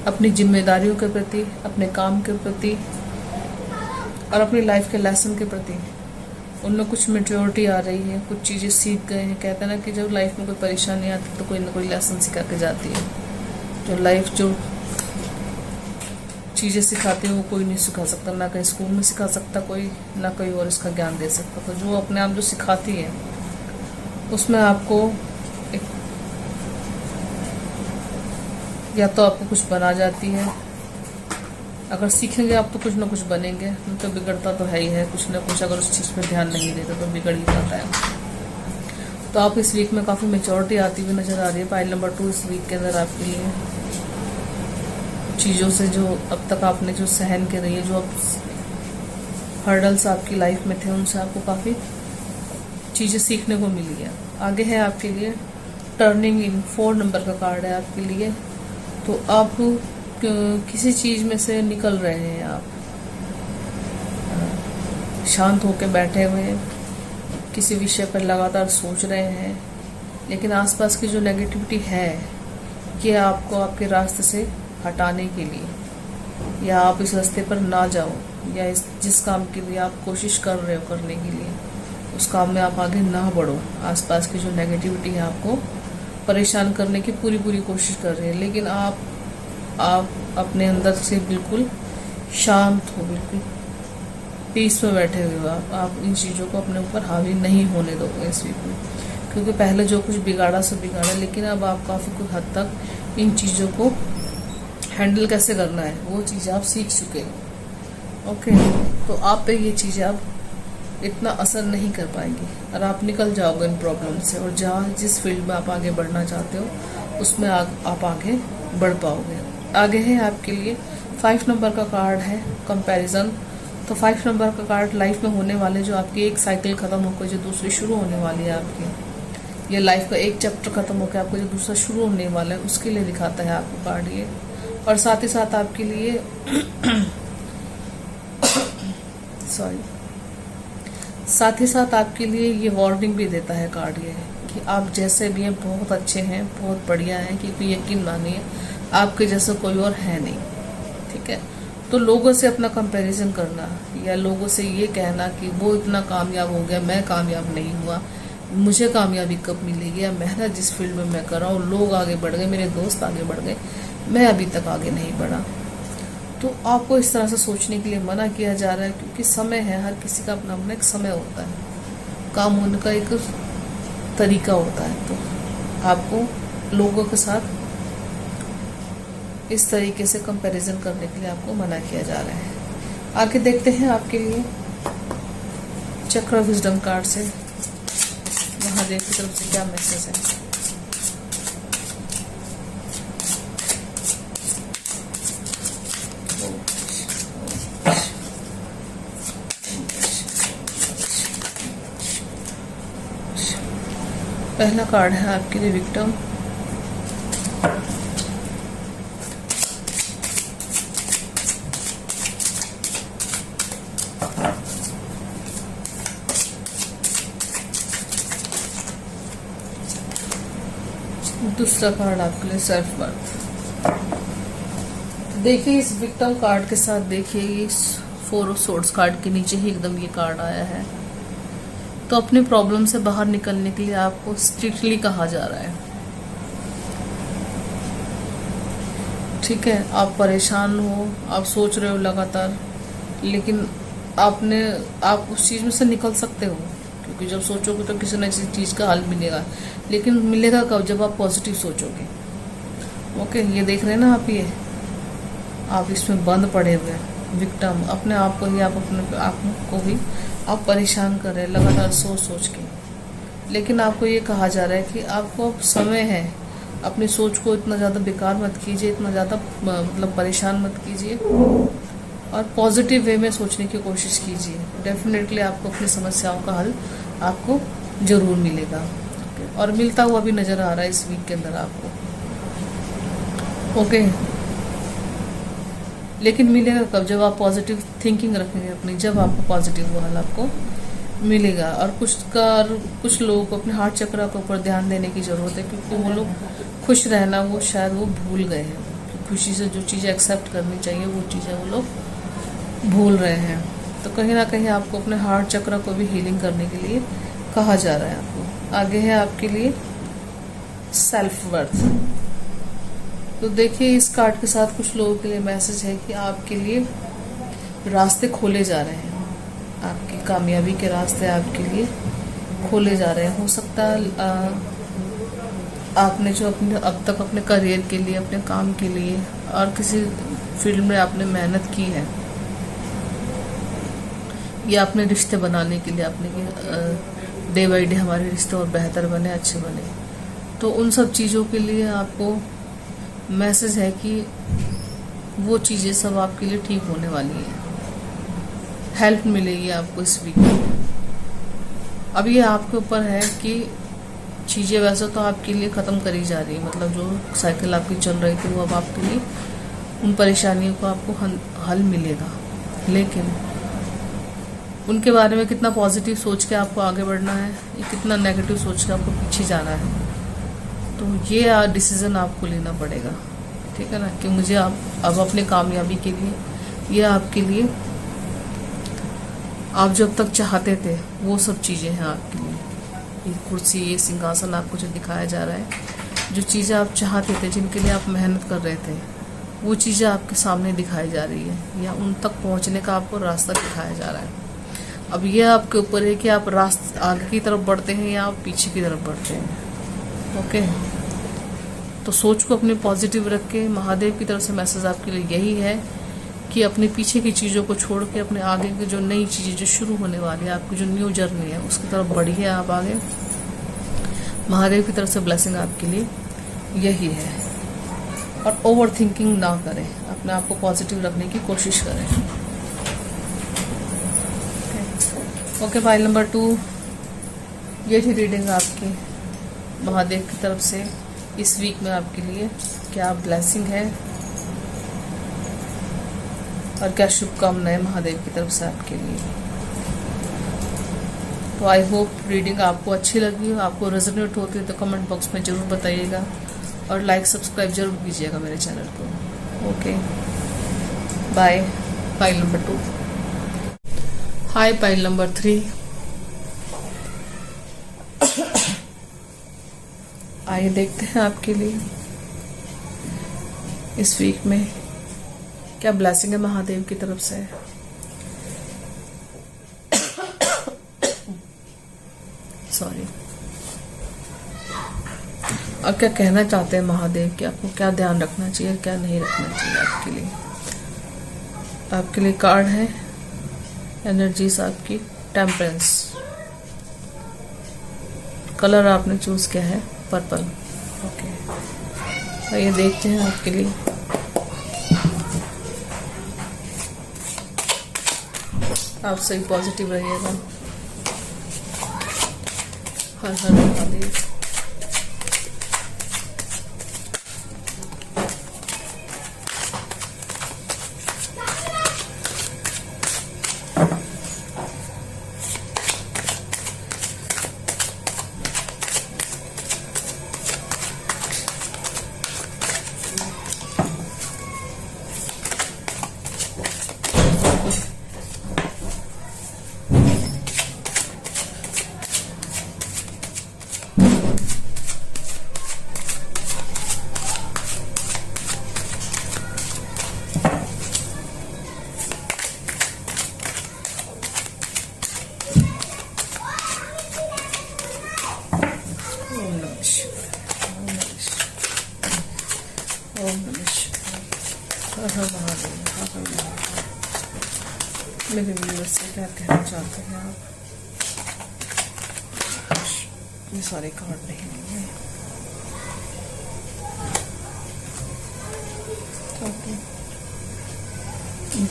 अपनी जिम्मेदारियों के प्रति, अपने काम के प्रति और अपनी लाइफ के लेसन के प्रति उनमें कुछ मैच्योरिटी आ रही है, कुछ चीज़ें सीख गए हैं। कहते हैं ना कि जब लाइफ में कोई परेशानी आती तो कोई ना कोई लेसन सिखा के जाती है। जो लाइफ जो चीज़ें सिखाती है वो कोई नहीं सिखा सकता, ना कहीं स्कूल में सिखा सकता कोई, ना कोई और इसका ज्ञान दे सकता। तो जो अपने आप जो सिखाती है उसमें आपको एक, या तो आपको कुछ बना जाती है, अगर सीखेंगे आप तो कुछ ना कुछ बनेंगे, तो बिगड़ता तो है ही है कुछ ना कुछ। अगर उस चीज़ पर ध्यान नहीं देते तो बिगड़ ही जाता है। तो आप इस वीक में काफ़ी मैच्योरिटी आती हुई नज़र आ रही है। फाइल नंबर 2 इस वीक के अंदर आपके लिए चीज़ों से जो अब तक आपने जो सहन के रही है, जो अब हर्डल्स आपकी लाइफ में थे, उनसे आपको काफ़ी चीज़ें सीखने को मिली है। आगे है आपके लिए टर्निंग इन, 4 नंबर का कार्ड है आपके लिए। तो आप किसी चीज में से निकल रहे हैं, आप शांत होकर बैठे हुए हैं, किसी विषय पर लगातार सोच रहे हैं, लेकिन आसपास की जो नेगेटिविटी है ये आपको आपके रास्ते से हटाने के लिए, या आप इस रास्ते पर ना जाओ, या जिस काम के लिए आप कोशिश कर रहे हो करने के लिए उस काम में आप आगे ना बढ़ो। आसपास की जो नेगेटिविटी है आपको परेशान करने की पूरी कोशिश कर रहे हैं, लेकिन आप अपने अंदर से बिल्कुल शांत हो, बिल्कुल पीस में बैठे हुए हो। आप इन चीज़ों को अपने ऊपर हावी नहीं होने दोगे इस वीक में, क्योंकि पहले जो कुछ बिगाड़ा सो बिगाड़ा, लेकिन अब आप काफ़ी कुछ हद तक इन चीज़ों को हैंडल कैसे करना है वो चीज़ें आप सीख चुके हो। ओके, तो आप पे ये चीज़ें अब इतना असर नहीं कर पाएंगी और आप निकल जाओगे इन प्रॉब्लम से, और जिस फील्ड में आप आगे बढ़ना चाहते हो उसमें आप आगे बढ़ पाओगे। आगे है आपके लिए 5 नंबर का कार्ड है कंपैरिजन। तो 5 नंबर का कार्ड लाइफ में होने वाले जो आपकी एक साइकिल खत्म होकर जो दूसरी शुरू होने वाली है आपकी, ये लाइफ का एक चैप्टर खत्म होकर आपको जो दूसरा शुरू होने वाला है उसके लिए दिखाता है आपको कार्ड ये। और साथ ही साथ आपके लिए साथ ही साथ आपके लिए ये वार्निंग भी देता है कार्ड ये, कि आप जैसे भी हैं बहुत अच्छे हैं, बहुत बढ़िया हैं, क्योंकि यकीन मानिए आपके जैसा कोई और है नहीं। ठीक है, तो लोगों से अपना कंपैरिजन करना या लोगों से ये कहना कि वो इतना कामयाब हो गया, मैं कामयाब नहीं हुआ, मुझे कामयाबी कब मिलेगी, या मेहनत जिस फील्ड में मैं कर रहा हूँ लोग आगे बढ़ गए, मेरे दोस्त आगे बढ़ गए, मैं अभी तक आगे नहीं बढ़ा। तो आपको इस तरह से सोचने के लिए मना किया जा रहा है, क्योंकि समय है, हर किसी का अपना अपना एक समय होता है, काम होने का एक तरीका होता है। तो आपको लोगों के साथ इस तरीके से कंपैरिजन करने के लिए आपको मना किया जा रहा है। आगे देखते हैं आपके लिए चक्र विजडम कार्ड से महादेव की तरफ से क्या मैसेज है। पहला कार्ड है आपके लिए विक्टिम। दूसरा कार्ड आपके लिए सेल्फ वर्थ। देखिए इस विक्टिम कार्ड के साथ देखिए इस 4 ऑफ सोर्ड्स कार्ड के नीचे ही एकदम ये कार्ड आया है। तो अपनी प्रॉब्लम से बाहर निकलने के लिए आपको स्ट्रिक्टली कहा जा रहा है। ठीक है, आप परेशान हो, आप सोच रहे हो लगातार, लेकिन आप उस चीज में से निकल सकते हो, क्योंकि जब सोचोगे तो किसी न किसी चीज का हल मिलेगा। लेकिन मिलेगा कब? जब आप पॉजिटिव सोचोगे। ओके, ये देख रहे हैं ना आप इसमें बंद पड़े हुए हैं। विक्टिम अपने आप को ही आप परेशान कर रहे हैं लगातार सोच के। लेकिन आपको ये कहा जा रहा है कि आपको अब समय है, अपनी सोच को इतना ज़्यादा बेकार मत कीजिए, इतना ज़्यादा मतलब परेशान मत कीजिए, और पॉजिटिव वे में सोचने की कोशिश कीजिए। डेफिनेटली आपको अपनी समस्याओं का हल आपको जरूर मिलेगा, और मिलता हुआ भी नज़र आ रहा है इस वीक के अंदर आपको। ओके, लेकिन मिलेगा कब? जब आप पॉजिटिव थिंकिंग रखेंगे अपनी, जब आपको पॉजिटिव वो हल आपको मिलेगा। और कुछ लोगों को अपने हार्ट चक्र के ऊपर ध्यान देने की जरूरत है, क्योंकि वो लोग खुश रहना वो शायद वो भूल गए हैं। खुशी से जो चीज़ें एक्सेप्ट करनी चाहिए वो चीज़ें वो लोग भूल रहे हैं। तो कहीं ना कहीं आपको अपने हार्ट चक्र को भी हीलिंग करने के लिए कहा जा रहा है आपको। आगे है आपके लिए सेल्फ वर्थ। तो देखिए इस कार्ड के साथ कुछ लोगों के लिए मैसेज है कि आपके लिए रास्ते खोले जा रहे हैं, आपकी कामयाबी के रास्ते आपके लिए खोले जा रहे हैं। हो सकता है आपने जो अब तक अपने करियर के लिए, अपने काम के लिए और किसी फील्ड में आपने मेहनत की है, या अपने रिश्ते बनाने के लिए आपने डे बाई डे हमारे रिश्ते और बेहतर बने, अच्छे बने, तो उन सब चीज़ों के लिए आपको मैसेज है कि वो चीज़ें सब आपके लिए ठीक होने वाली हैं। हेल्प मिलेगी आपको इस वीक में। अब ये आपके ऊपर है कि चीज़ें वैसे तो आपके लिए ख़त्म करी जा रही है, मतलब जो साइकिल आपकी चल रही थी वो अब आपके लिए उन परेशानियों को आपको हल मिलेगा। लेकिन उनके बारे में कितना पॉजिटिव सोच के आपको आगे बढ़ना है, या कितना नेगेटिव सोच के आपको पीछे जाना है, तो ये डिसीजन आपको लेना पड़ेगा। ठीक है ना, कि मुझे अब अपने कामयाबी के लिए, ये आपके लिए आप जब तक चाहते थे वो सब चीज़ें हैं आपके लिए। ये कुर्सी, ये सिंहासन आपको जो दिखाया जा रहा है, जो चीज़ें आप चाहते थे, जिनके लिए आप मेहनत कर रहे थे, वो चीज़ें आपके सामने दिखाई जा रही है, या उन तक पहुंचने का आपको रास्ता दिखाया जा रहा है। अब ये आपके ऊपर है कि आप रास्ते आगे की तरफ बढ़ते हैं या आप पीछे की तरफ बढ़ते हैं। ओके, तो सोच को अपनी पॉजिटिव रख के, महादेव की तरफ से मैसेज आपके लिए यही है कि अपने पीछे की चीज़ों को छोड़ के अपने आगे की जो नई चीज़ें जो शुरू होने वाली है, आपकी जो न्यू जर्नी है, उसकी तरफ बढ़िए आप आगे। महादेव की तरफ से ब्लेसिंग आपके लिए यही है। और ओवर थिंकिंग ना करें, अपने आप को पॉजिटिव रखने की कोशिश करें। ओके, फाइल नंबर 2, ये थी रीडिंग आपकी महादेव की तरफ से इस वीक में आपके लिए क्या ब्लेसिंग है और क्या शुभकामनाएं महादेव की तरफ से आपके लिए। तो आई होप रीडिंग आपको अच्छी लगी हो, आपको रेजोनेट होती है तो कमेंट बॉक्स में जरूर बताइएगा, और लाइक सब्सक्राइब जरूर कीजिएगा मेरे चैनल को। Okay, bye. File number 2। Hi file number 3। आइए देखते हैं आपके लिए इस वीक में क्या ब्लेसिंग है महादेव की तरफ से। सॉरी। और क्या कहना चाहते हैं महादेव कि आपको क्या ध्यान रखना चाहिए, क्या नहीं रखना चाहिए आपके लिए। आपके लिए कार्ड है एनर्जीज आपकी टेम्परेंस। कलर आपने चूज किया है पर्पल। ओके, तो ये देखते हैं आपके लिए आप सही पॉजिटिव रहिएगा। हर हर महादेव। शिवाय, ओम नमः शिवाय, ओम नमः शिवाय। हर हर महादेव, हर हर महादेव। मेरे व्यूअर्स से क्या कहना चाहते हैं आप? ये सारे कार्ड नहीं होंगे। ओके,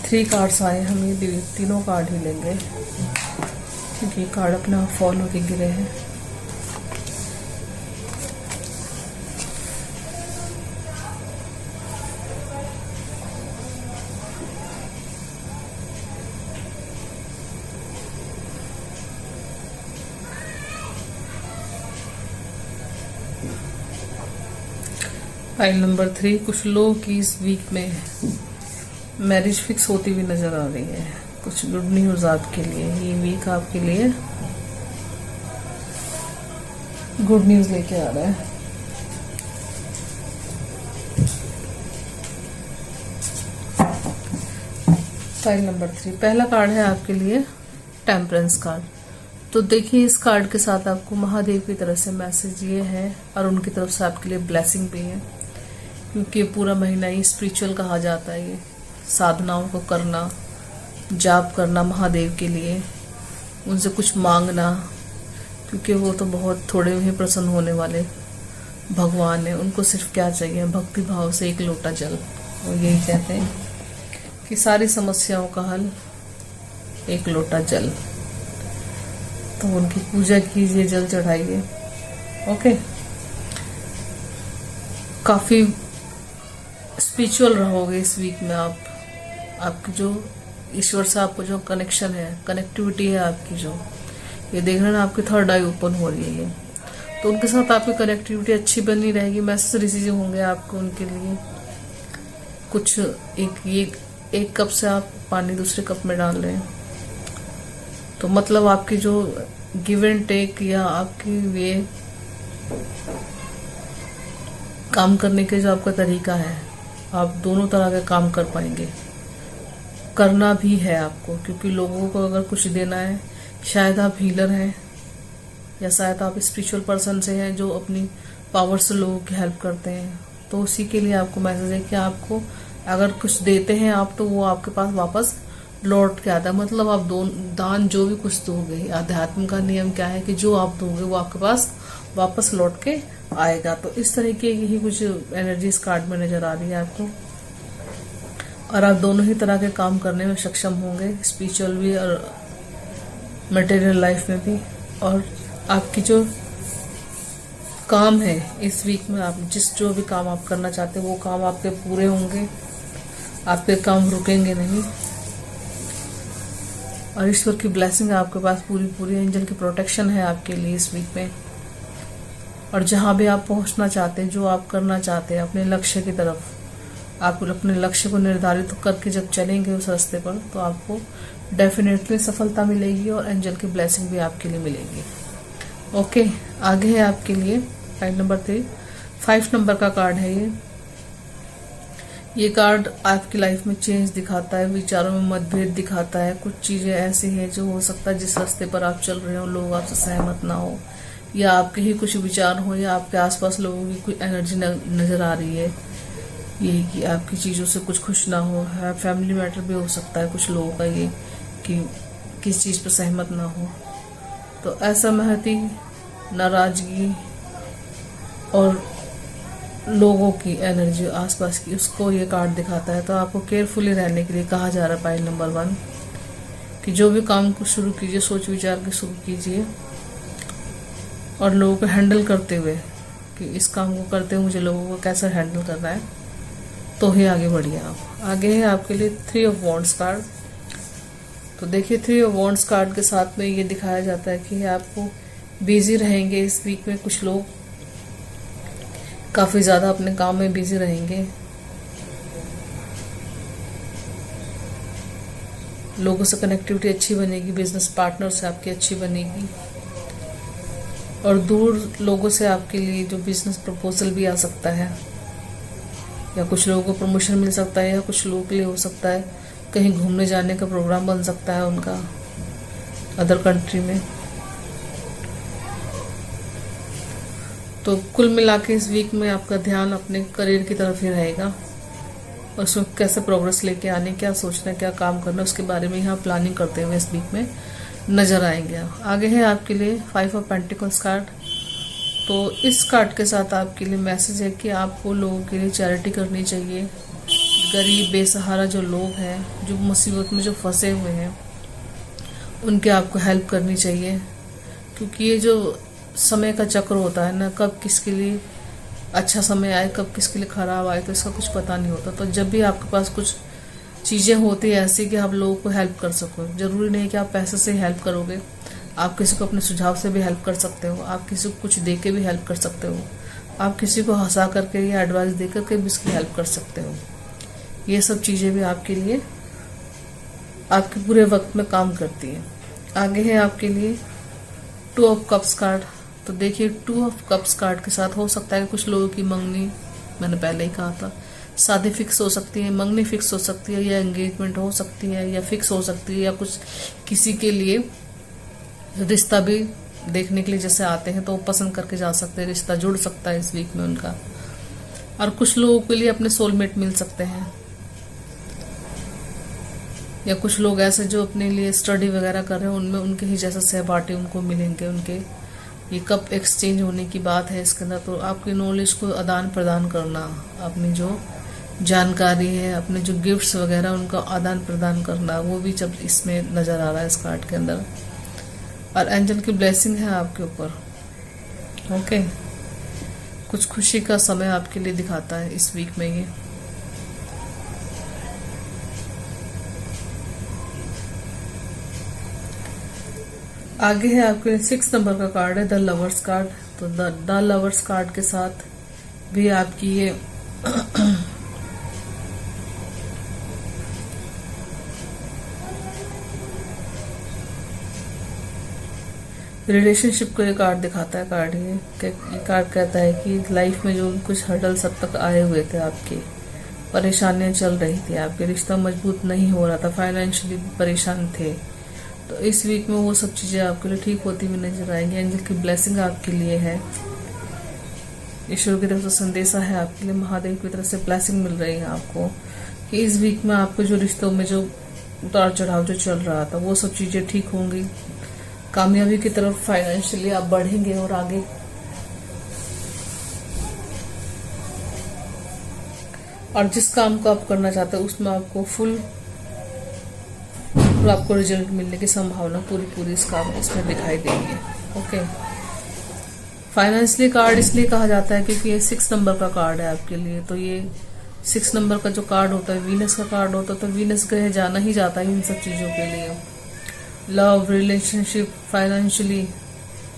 3 कार्ड्स आए, हम ये तीनों कार्ड ही लेंगे क्योंकि ये कार्ड अपने आप फॉल होके गिरे हैं। फाइल नंबर 3, कुछ लोगों की इस वीक में मैरिज फिक्स होती हुई नजर आ रही है। कुछ गुड न्यूज आपके लिए, ये वीक आपके लिए गुड न्यूज लेके आ रहा है। फाइल नंबर 3, पहला कार्ड है आपके लिए टेम्परेंस कार्ड। तो देखिए, इस कार्ड के साथ आपको महादेव की तरफ से मैसेज ये है और उनकी तरफ से आपके लिए ब्लेसिंग भी है, क्योंकि पूरा महीना ही स्पिरिचुअल कहा जाता है। ये साधनाओं को करना, जाप करना महादेव के लिए, उनसे कुछ मांगना, क्योंकि वो तो बहुत थोड़े ही प्रसन्न होने वाले भगवान है। उनको सिर्फ क्या चाहिए, भक्ति भाव से 1 लोटा जल। वो यही कहते हैं कि सारी समस्याओं का हल 1 लोटा जल। तो उनकी पूजा कीजिए, जल चढ़ाइए। ओके, काफी स्पिरिचुअल रहोगे इस वीक में आप। आपकी जो ईश्वर से आपको जो कनेक्शन है, कनेक्टिविटी है आपकी, जो ये देख रहे हैं ना, आपकी 3rd आई ओपन हो रही है। तो उनके साथ आपकी कनेक्टिविटी अच्छी बनी रहेगी। मैसेज रिसीव होंगे आपको उनके लिए। कुछ एक कप से आप पानी दूसरे कप में डाल रहे हैं, तो मतलब आपकी जो गिव एंड टेक या आपकी वे काम करने के जो आपका तरीका है, आप दोनों तरह के काम कर पाएंगे। करना भी है आपको, क्योंकि लोगों को अगर कुछ देना है, शायद आप हीलर हैं या शायद आप स्पिरिचुअल पर्सन से हैं जो अपनी पावर से लोगों की हेल्प करते हैं। तो उसी के लिए आपको मैसेज है कि आपको अगर कुछ देते हैं आप, तो वो आपके पास वापस लौट के आता है। मतलब आप दान जो भी कुछ दोगे, अध्यात्म का नियम क्या है कि जो आप दोगे वो आपके पास वापस लौट के आएगा। तो इस तरीके की ही कुछ एनर्जी इस कार्ड में नजर आ रही है आपको, और आप दोनों ही तरह के काम करने में सक्षम होंगे, स्पिरिचुअल भी और मटेरियल लाइफ में भी। और आपकी जो काम है इस वीक में, आप जो भी काम आप करना चाहते हैं वो काम आपके पूरे होंगे, आपके काम रुकेंगे नहीं। और ईश्वर की ब्लेसिंग आपके पास पूरी एंजल की प्रोटेक्शन है आपके लिए इस वीक में। और जहां भी आप पहुंचना चाहते हैं, जो आप करना चाहते हैं अपने लक्ष्य की तरफ, आप अपने लक्ष्य को निर्धारित करके जब चलेंगे उस रास्ते पर, तो आपको डेफिनेटली सफलता मिलेगी और एंजल की ब्लेसिंग भी आपके लिए मिलेगी। ओके, आगे है आपके लिए फाइल नंबर 3, 5 नंबर का कार्ड है ये कार्ड आपकी लाइफ में चेंज दिखाता है, विचारों में मतभेद दिखाता है। कुछ चीजें ऐसी हैं जो हो सकता है जिस रास्ते पर आप चल रहे हो लोग आपसे सहमत ना हो, या आपके ही कुछ विचार हो, या आपके आसपास लोगों की कोई एनर्जी नजर आ रही है ये कि आपकी चीजों से कुछ खुश ना हो। फैमिली मैटर भी हो सकता है कुछ लोगों का ये कि किस चीज पर सहमत ना हो। तो असहमति, नाराजगी और लोगों की एनर्जी आसपास की, उसको ये कार्ड दिखाता है। तो आपको केयरफुली रहने के लिए कहा जा रहा है फाइल नंबर 1 कि जो भी काम को शुरू कीजिए सोच विचार के शुरू कीजिए, और लोगों को हैंडल करते हुए कि इस काम को करते हुए मुझे लोगों को कैसे हैंडल करना है, तो ही आगे बढ़िए आप। आगे है आपके लिए 3 ऑफ वॉन्ड्स कार्ड। तो देखिए, 3 ऑफ वॉन्ड्स कार्ड के साथ में ये दिखाया जाता है कि आपको बिजी रहेंगे इस वीक में। कुछ लोग काफी ज्यादा अपने काम में बिजी रहेंगे, लोगों से कनेक्टिविटी अच्छी बनेगी, बिजनेस पार्टनर से आपकी अच्छी बनेगी, और दूर लोगों से आपके लिए जो बिजनेस प्रपोजल भी आ सकता है, या कुछ लोगों को प्रमोशन मिल सकता है, या कुछ लोगों के लिए हो सकता है कहीं घूमने जाने का प्रोग्राम बन सकता है उनका अदर कंट्री में। तो कुल मिला के इस वीक में आपका ध्यान अपने करियर की तरफ ही रहेगा, और उसमें कैसे प्रोग्रेस लेके आने, क्या सोचना है, क्या काम करना है, उसके बारे में यहाँ प्लानिंग करते हुए इस वीक में नजर आएंगे। आगे है आपके लिए 5 ऑफ पेंटिकल्स कार्ड। तो इस कार्ड के साथ आपके लिए मैसेज है कि आपको लोगों के लिए चैरिटी करनी चाहिए। गरीब बेसहारा जो लोग हैं, जो मुसीबत में जो फंसे हुए हैं, उनके आपको हेल्प करनी चाहिए। क्योंकि ये जो समय का चक्र होता है ना, कब किसके लिए अच्छा समय आए, कब किसके लिए खराब आए, तो इसका कुछ पता नहीं होता। तो जब भी आपके पास कुछ चीज़ें होती है ऐसी कि आप लोगों को हेल्प कर सको, जरूरी नहीं कि आप पैसे से हेल्प करोगे, आप किसी को अपने सुझाव से भी हेल्प कर सकते हो, आप किसी को कुछ दे के भी हेल्प कर सकते हो, आप किसी को हंसा करके या एडवाइस दे करके भी उसकी हेल्प कर सकते हो। ये सब चीज़ें भी आपके लिए आपके पूरे वक्त में काम करती है। आगे है आपके लिए 2 ऑफ कप्स कार्ड। तो देखिए 2 ऑफ कप्स कार्ड के साथ हो सकता है कुछ लोगों की मंगनी, मैंने पहले ही कहा था, शादी फिक्स हो सकती है, मंगनी फिक्स हो सकती है, या एंगेजमेंट हो सकती है, या फिक्स हो सकती है, या कुछ किसी के लिए रिश्ता भी देखने के लिए जैसे आते हैं तो वो पसंद करके जा सकते हैं, रिश्ता जुड़ सकता है इस वीक में उनका। और कुछ लोगों के लिए अपने सोलमेट मिल सकते हैं, या कुछ लोग ऐसे जो अपने लिए स्टडी वगैरह कर रहे हैं, उनमें उनके ही जैसा सहपाठी उनको मिलेंगे। उनके ये कप एक्सचेंज होने की बात है इसके अंदर। तो आपकी नॉलेज को आदान प्रदान करना, अपनी जो जानकारी है, अपने जो गिफ्ट्स वगैरह उनका आदान प्रदान करना, वो भी जब इसमें नजर आ रहा है इस कार्ड के अंदर। और एंजल की ब्लेसिंग है आपके ऊपर। ओके, कुछ खुशी का समय आपके लिए दिखाता है इस वीक में ये। आगे है आपके 6 नंबर का कार्ड है द लवर्स कार्ड। तो द लवर्स कार्ड के साथ भी आपकी ये रिलेशनशिप को ये कार्ड दिखाता है। कार्ड ये कार्ड कहता है कि लाइफ में जो कुछ हर्डल्स अब तक आए हुए थे, आपके परेशानियां चल रही थी, आपके रिश्ता मजबूत नहीं हो रहा था, फाइनेंशियली परेशान थे, तो इस वीक में वो सब चीजें आपके लिए ठीक होती हुई नजर आएंगी। एंजल की ब्लेसिंग आपके लिए है, ईश्वर की तरफ से संदेशा है आपके लिए, महादेव की तरफ से ब्लेसिंग मिल रही है आपको कि इस वीक में आपको जो रिश्तों में जो उतार चढ़ाव जो चल रहा था वो सब चीजें ठीक होंगी। कामयाबी की तरफ फाइनेंशियली आप बढ़ेंगे और आगे और जिस काम को आप करना चाहते हो उसमें आपको फुल और आपको रिजल्ट मिलने की संभावना पूरी इसमें दिखाई देगी। ओके, फाइनेंशियली कार्ड इसलिए कहा जाता है क्योंकि ये 6 नंबर का कार्ड है आपके लिए। तो ये 6 नंबर का जो कार्ड होता है वीनस का कार्ड होता है, तो वीनस ग्रह जाना ही जाता है इन सब चीजों के लिए, लव, रिलेशनशिप, फाइनेंशियली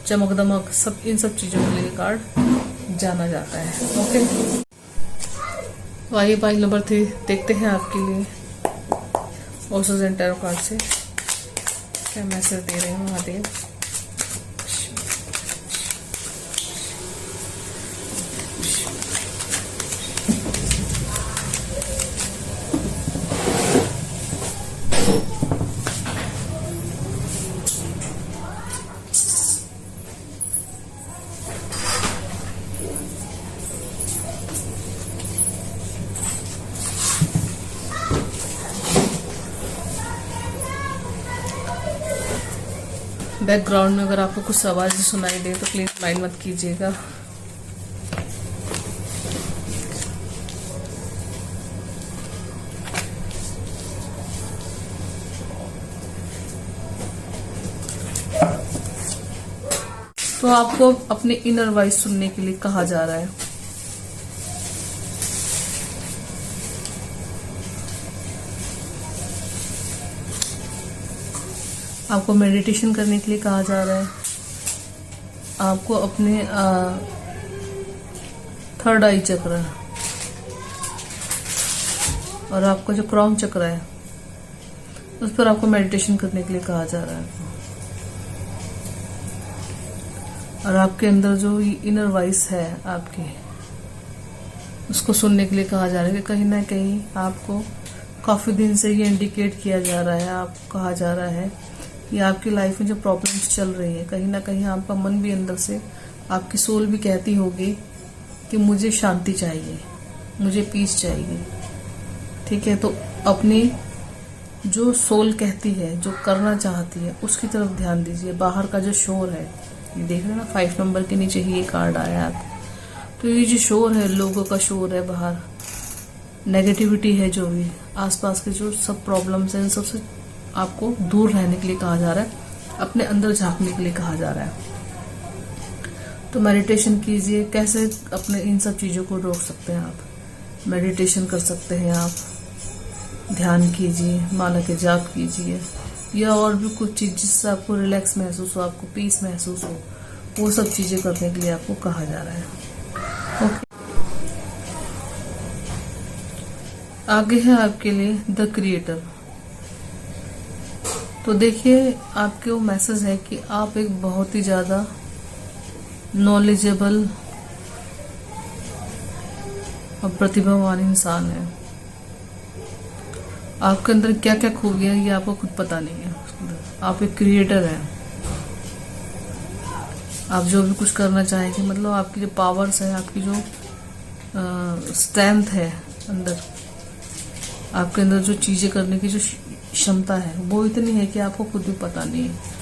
चमक दमक, सब इन सब चीजों के लिए कार्ड जाना जाता है। ओके, तो आइए पाइल नंबर 3 देखते हैं आपके लिए ओशोस एंड टैरो कार्ड से क्या मैसेज दे रहे हैं महादेव। बैकग्राउंड में अगर आपको कुछ आवाज सुनाई दे तो प्लीज माइंड मत कीजिएगा। तो आपको अपने इनर वॉइस सुनने के लिए कहा जा रहा है। आपको मेडिटेशन करने के लिए कहा जा रहा है। आपको अपने 3rd आई चक्र और आपका जो क्राउन चक्र है उस पर आपको मेडिटेशन करने के लिए कहा जा रहा है। और आपके अंदर जो इनर वॉइस है आपकी, उसको सुनने के लिए कहा जा रहा है कि कहीं ना कहीं आपको काफी दिन से ये इंडिकेट किया जा रहा है, आपको कहा जा रहा है कि आपकी लाइफ में जो प्रॉब्लम्स चल रही है, कहीं ना कहीं आपका मन भी अंदर से आपकी सोल भी कहती होगी कि मुझे शांति चाहिए, मुझे पीस चाहिए। ठीक है, तो अपनी जो सोल कहती है, जो करना चाहती है, उसकी तरफ ध्यान दीजिए। बाहर का जो शोर है, ये देख रहे हैं ना, 5 नंबर के नीचे ही ये कार्ड आया आप। तो ये जो शोर है, लोगों का शोर है बाहर, नेगेटिविटी है, जो भी आसपास के जो सब प्रॉब्लम्स हैं, इन सबसे आपको दूर रहने के लिए कहा जा रहा है, अपने अंदर झांकने के लिए कहा जा रहा है। तो मेडिटेशन कीजिए। कैसे अपने इन सब चीज़ों को रोक सकते हैं आप? मेडिटेशन कर सकते हैं आप, ध्यान कीजिए, माला के जाप कीजिए, या और भी कुछ चीज़ जिससे आपको रिलैक्स महसूस हो, आपको पीस महसूस हो, वो सब चीज़ें करने के लिए आपको कहा जा रहा है। ओके, आगे है आपके लिए द क्रिएटर। तो देखिए, आपके वो मैसेज है कि आप एक बहुत ही ज़्यादा नॉलेजेबल और प्रतिभावान इंसान है। आपके अंदर क्या क्या खूबियां ये आपको खुद पता नहीं है। आप एक क्रिएटर हैं। आप जो भी कुछ करना चाहेंगे, मतलब आपकी जो पावर्स है, आपकी जो स्ट्रेंथ है अंदर, आपके अंदर जो चीजें करने की जो क्षमता है, वो इतनी है कि आपको खुद भी पता नहीं है।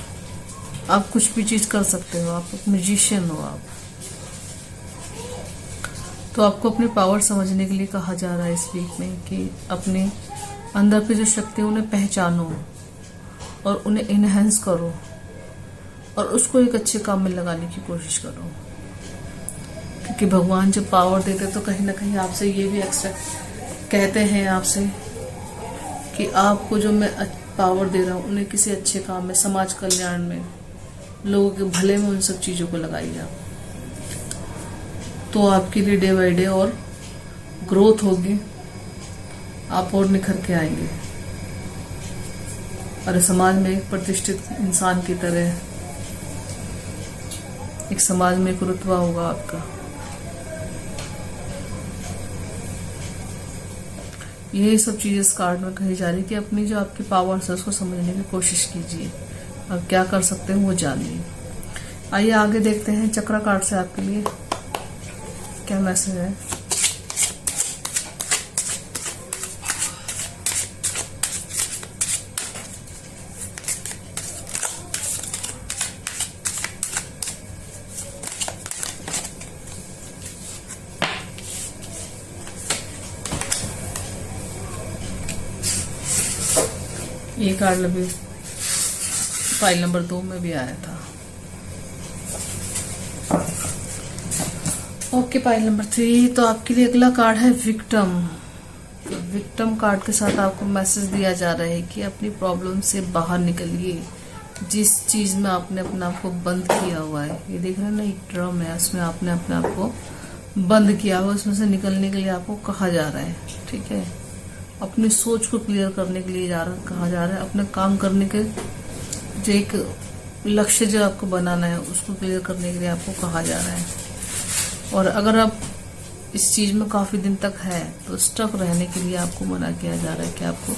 आप कुछ भी चीज कर सकते हो, आप एक म्यूजिशियन हो आप। तो आपको अपनी पावर समझने के लिए कहा जा रहा है इस वीक में कि अपने अंदर की जो शक्ति है उन्हें पहचानो और उन्हें इनहेंस करो और उसको एक अच्छे काम में लगाने की कोशिश करो। क्योंकि भगवान जब पावर देते तो कहीं ना कहीं आपसे ये भी एक्सपेक्ट कहते हैं आपसे कि आपको जो मैं पावर दे रहा हूँ, उन्हें किसी अच्छे काम में, समाज कल्याण में, लोगों के भले में, उन सब चीजों को लगाइए आप। तो आपके लिए डे बाय डे और ग्रोथ होगी, आप और निखर के आएंगे और समाज में एक प्रतिष्ठित इंसान की तरह एक समाज में एक रुतबा होगा आपका। यही सब चीजें इस कार्ड में कही जा रही है कि अपनी जो आपकी पावर्स है उसको समझने की कोशिश कीजिए और क्या कर सकते हैं वो जानिए। आइए आगे देखते हैं चक्रा कार्ड से आपके लिए क्या मैसेज है। ये कार्ड अभी फाइल नंबर 2 में भी आया था। Okay, file number 3। तो आपके लिए अगला कार्ड है विक्टिम। तो विक्टिम कार्ड के साथ आपको मैसेज दिया जा रहा है कि अपनी प्रॉब्लम से बाहर निकलिए। जिस चीज में आपने अपने आप को बंद किया हुआ है, ये देख रहे हैं ना, एक ड्रम है, उसमें आपने अपने आप को बंद किया हुआ, उसमें से निकलने के लिए आपको कहा जा रहा है। ठीक है, अपनी सोच को क्लियर करने के लिए कहा जा रहा है। अपने काम करने के जो एक लक्ष्य जो आपको बनाना है उसको क्लियर करने के लिए आपको कहा जा रहा है। और अगर आप इस चीज में काफी दिन तक है तो स्टक रहने के लिए आपको मना किया जा रहा है कि आपको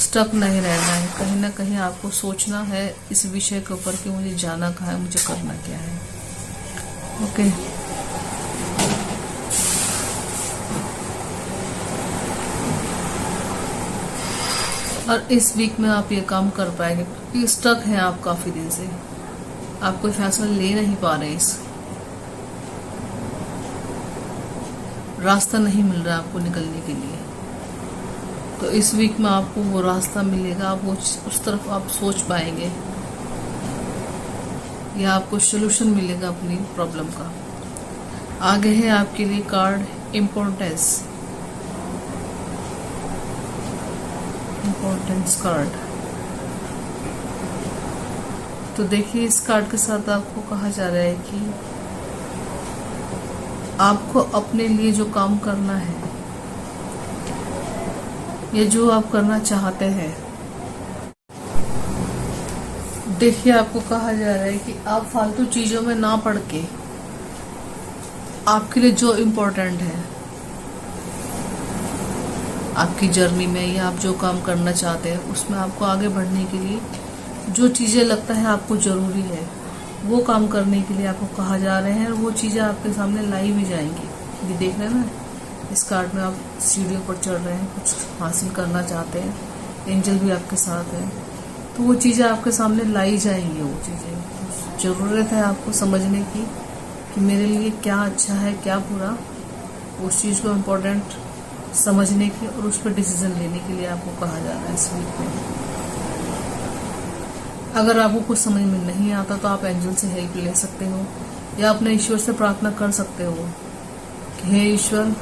स्टक नहीं रहना है। कहीं ना कहीं आपको सोचना है इस विषय के ऊपर कि मुझे जाना कहाँ है, मुझे करना क्या है। ओके, और इस वीक में आप ये काम कर पाएंगे क्योंकि स्टक हैं आप काफी दिन से, आप कोई फैसला ले नहीं पा रहे, इस रास्ता नहीं मिल रहा आपको निकलने के लिए। तो इस वीक में आपको वो रास्ता मिलेगा, आप उस तरफ आप सोच पाएंगे या आपको सोल्यूशन मिलेगा अपनी प्रॉब्लम का। आगे है आपके लिए कार्ड इम्पोर्टेंस कार्ड। तो देखिए, इस कार्ड के साथ आपको कहा जा रहा है कि आपको अपने लिए जो काम करना है या जो आप करना चाहते हैं, देखिए आपको कहा जा रहा है कि आप फालतू चीजों में ना पड़ के आपके लिए जो इम्पोर्टेंट है आपकी जर्नी में या आप जो काम करना चाहते हैं उसमें आपको आगे बढ़ने के लिए जो चीजें लगता है आपको जरूरी है वो काम करने के लिए आपको कहा जा रहे हैं और वो चीज़ें आपके सामने लाई भी जाएंगी। ये देख रहे हैं ना, इस कार्ड में आप सीढ़ियों पर चढ़ रहे हैं, कुछ हासिल करना चाहते हैं, एंजल भी आपके साथ है, तो वो चीज़ें आपके सामने लाई जाएंगी। वो चीज़ें ज़रूरत है आपको समझने की कि मेरे लिए क्या अच्छा है क्या बुरा, उस चीज़ को इम्पोर्टेंट समझने की और उस पर डिसीजन लेने के लिए आपको कहा जा रहा है इस वीक में। अगर आपको कुछ समझ में नहीं आता तो आप एंजल से हेल्प ले सकते हो या अपने ईश्वर से प्रार्थना कर सकते हो कि हे ईश्वर,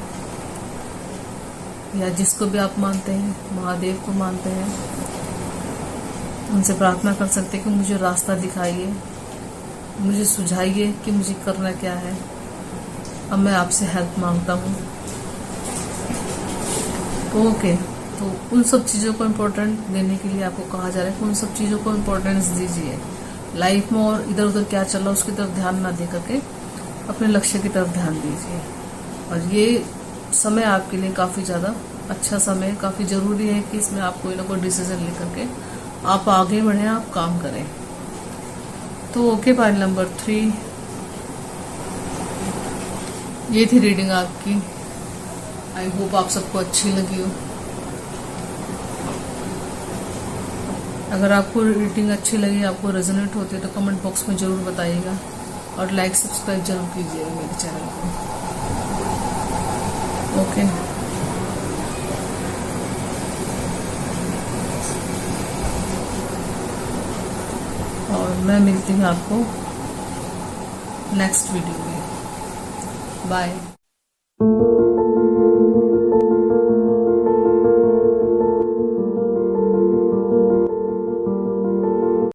या जिसको भी आप मानते हैं, महादेव को मानते हैं, उनसे प्रार्थना कर सकते हैं कि मुझे रास्ता दिखाइए, मुझे सुझाइए कि मुझे करना क्या है। अब मैं आपसे हेल्प मांगता हूँ। ओके, तो उन सब चीज़ों को इम्पोर्टेंट देने के लिए आपको कहा जा रहा है कि उन सब चीज़ों को इम्पोर्टेंस दीजिए लाइफ में, और इधर उधर क्या चल रहा है उसकी तरफ ध्यान ना दे करके अपने लक्ष्य की तरफ ध्यान दीजिए। और ये समय आपके लिए काफ़ी ज़्यादा अच्छा समय है, काफ़ी ज़रूरी है कि इसमें आप कोई ना कोई डिसीजन लेकर के आप आगे बढ़ें, आप काम करें। तो ओके, पाइल नंबर 3, ये थी रीडिंग आपकी। आई होप आप सबको अच्छी लगी हो। अगर आपको रीडिंग अच्छी लगी, आपको रेजोनेट होती है तो कमेंट बॉक्स में ज़रूर बताइएगा और लाइक सब्सक्राइब जरूर कीजिएगा मेरे चैनल को। ओके, और मैं मिलती हूँ आपको नेक्स्ट वीडियो में। बाय।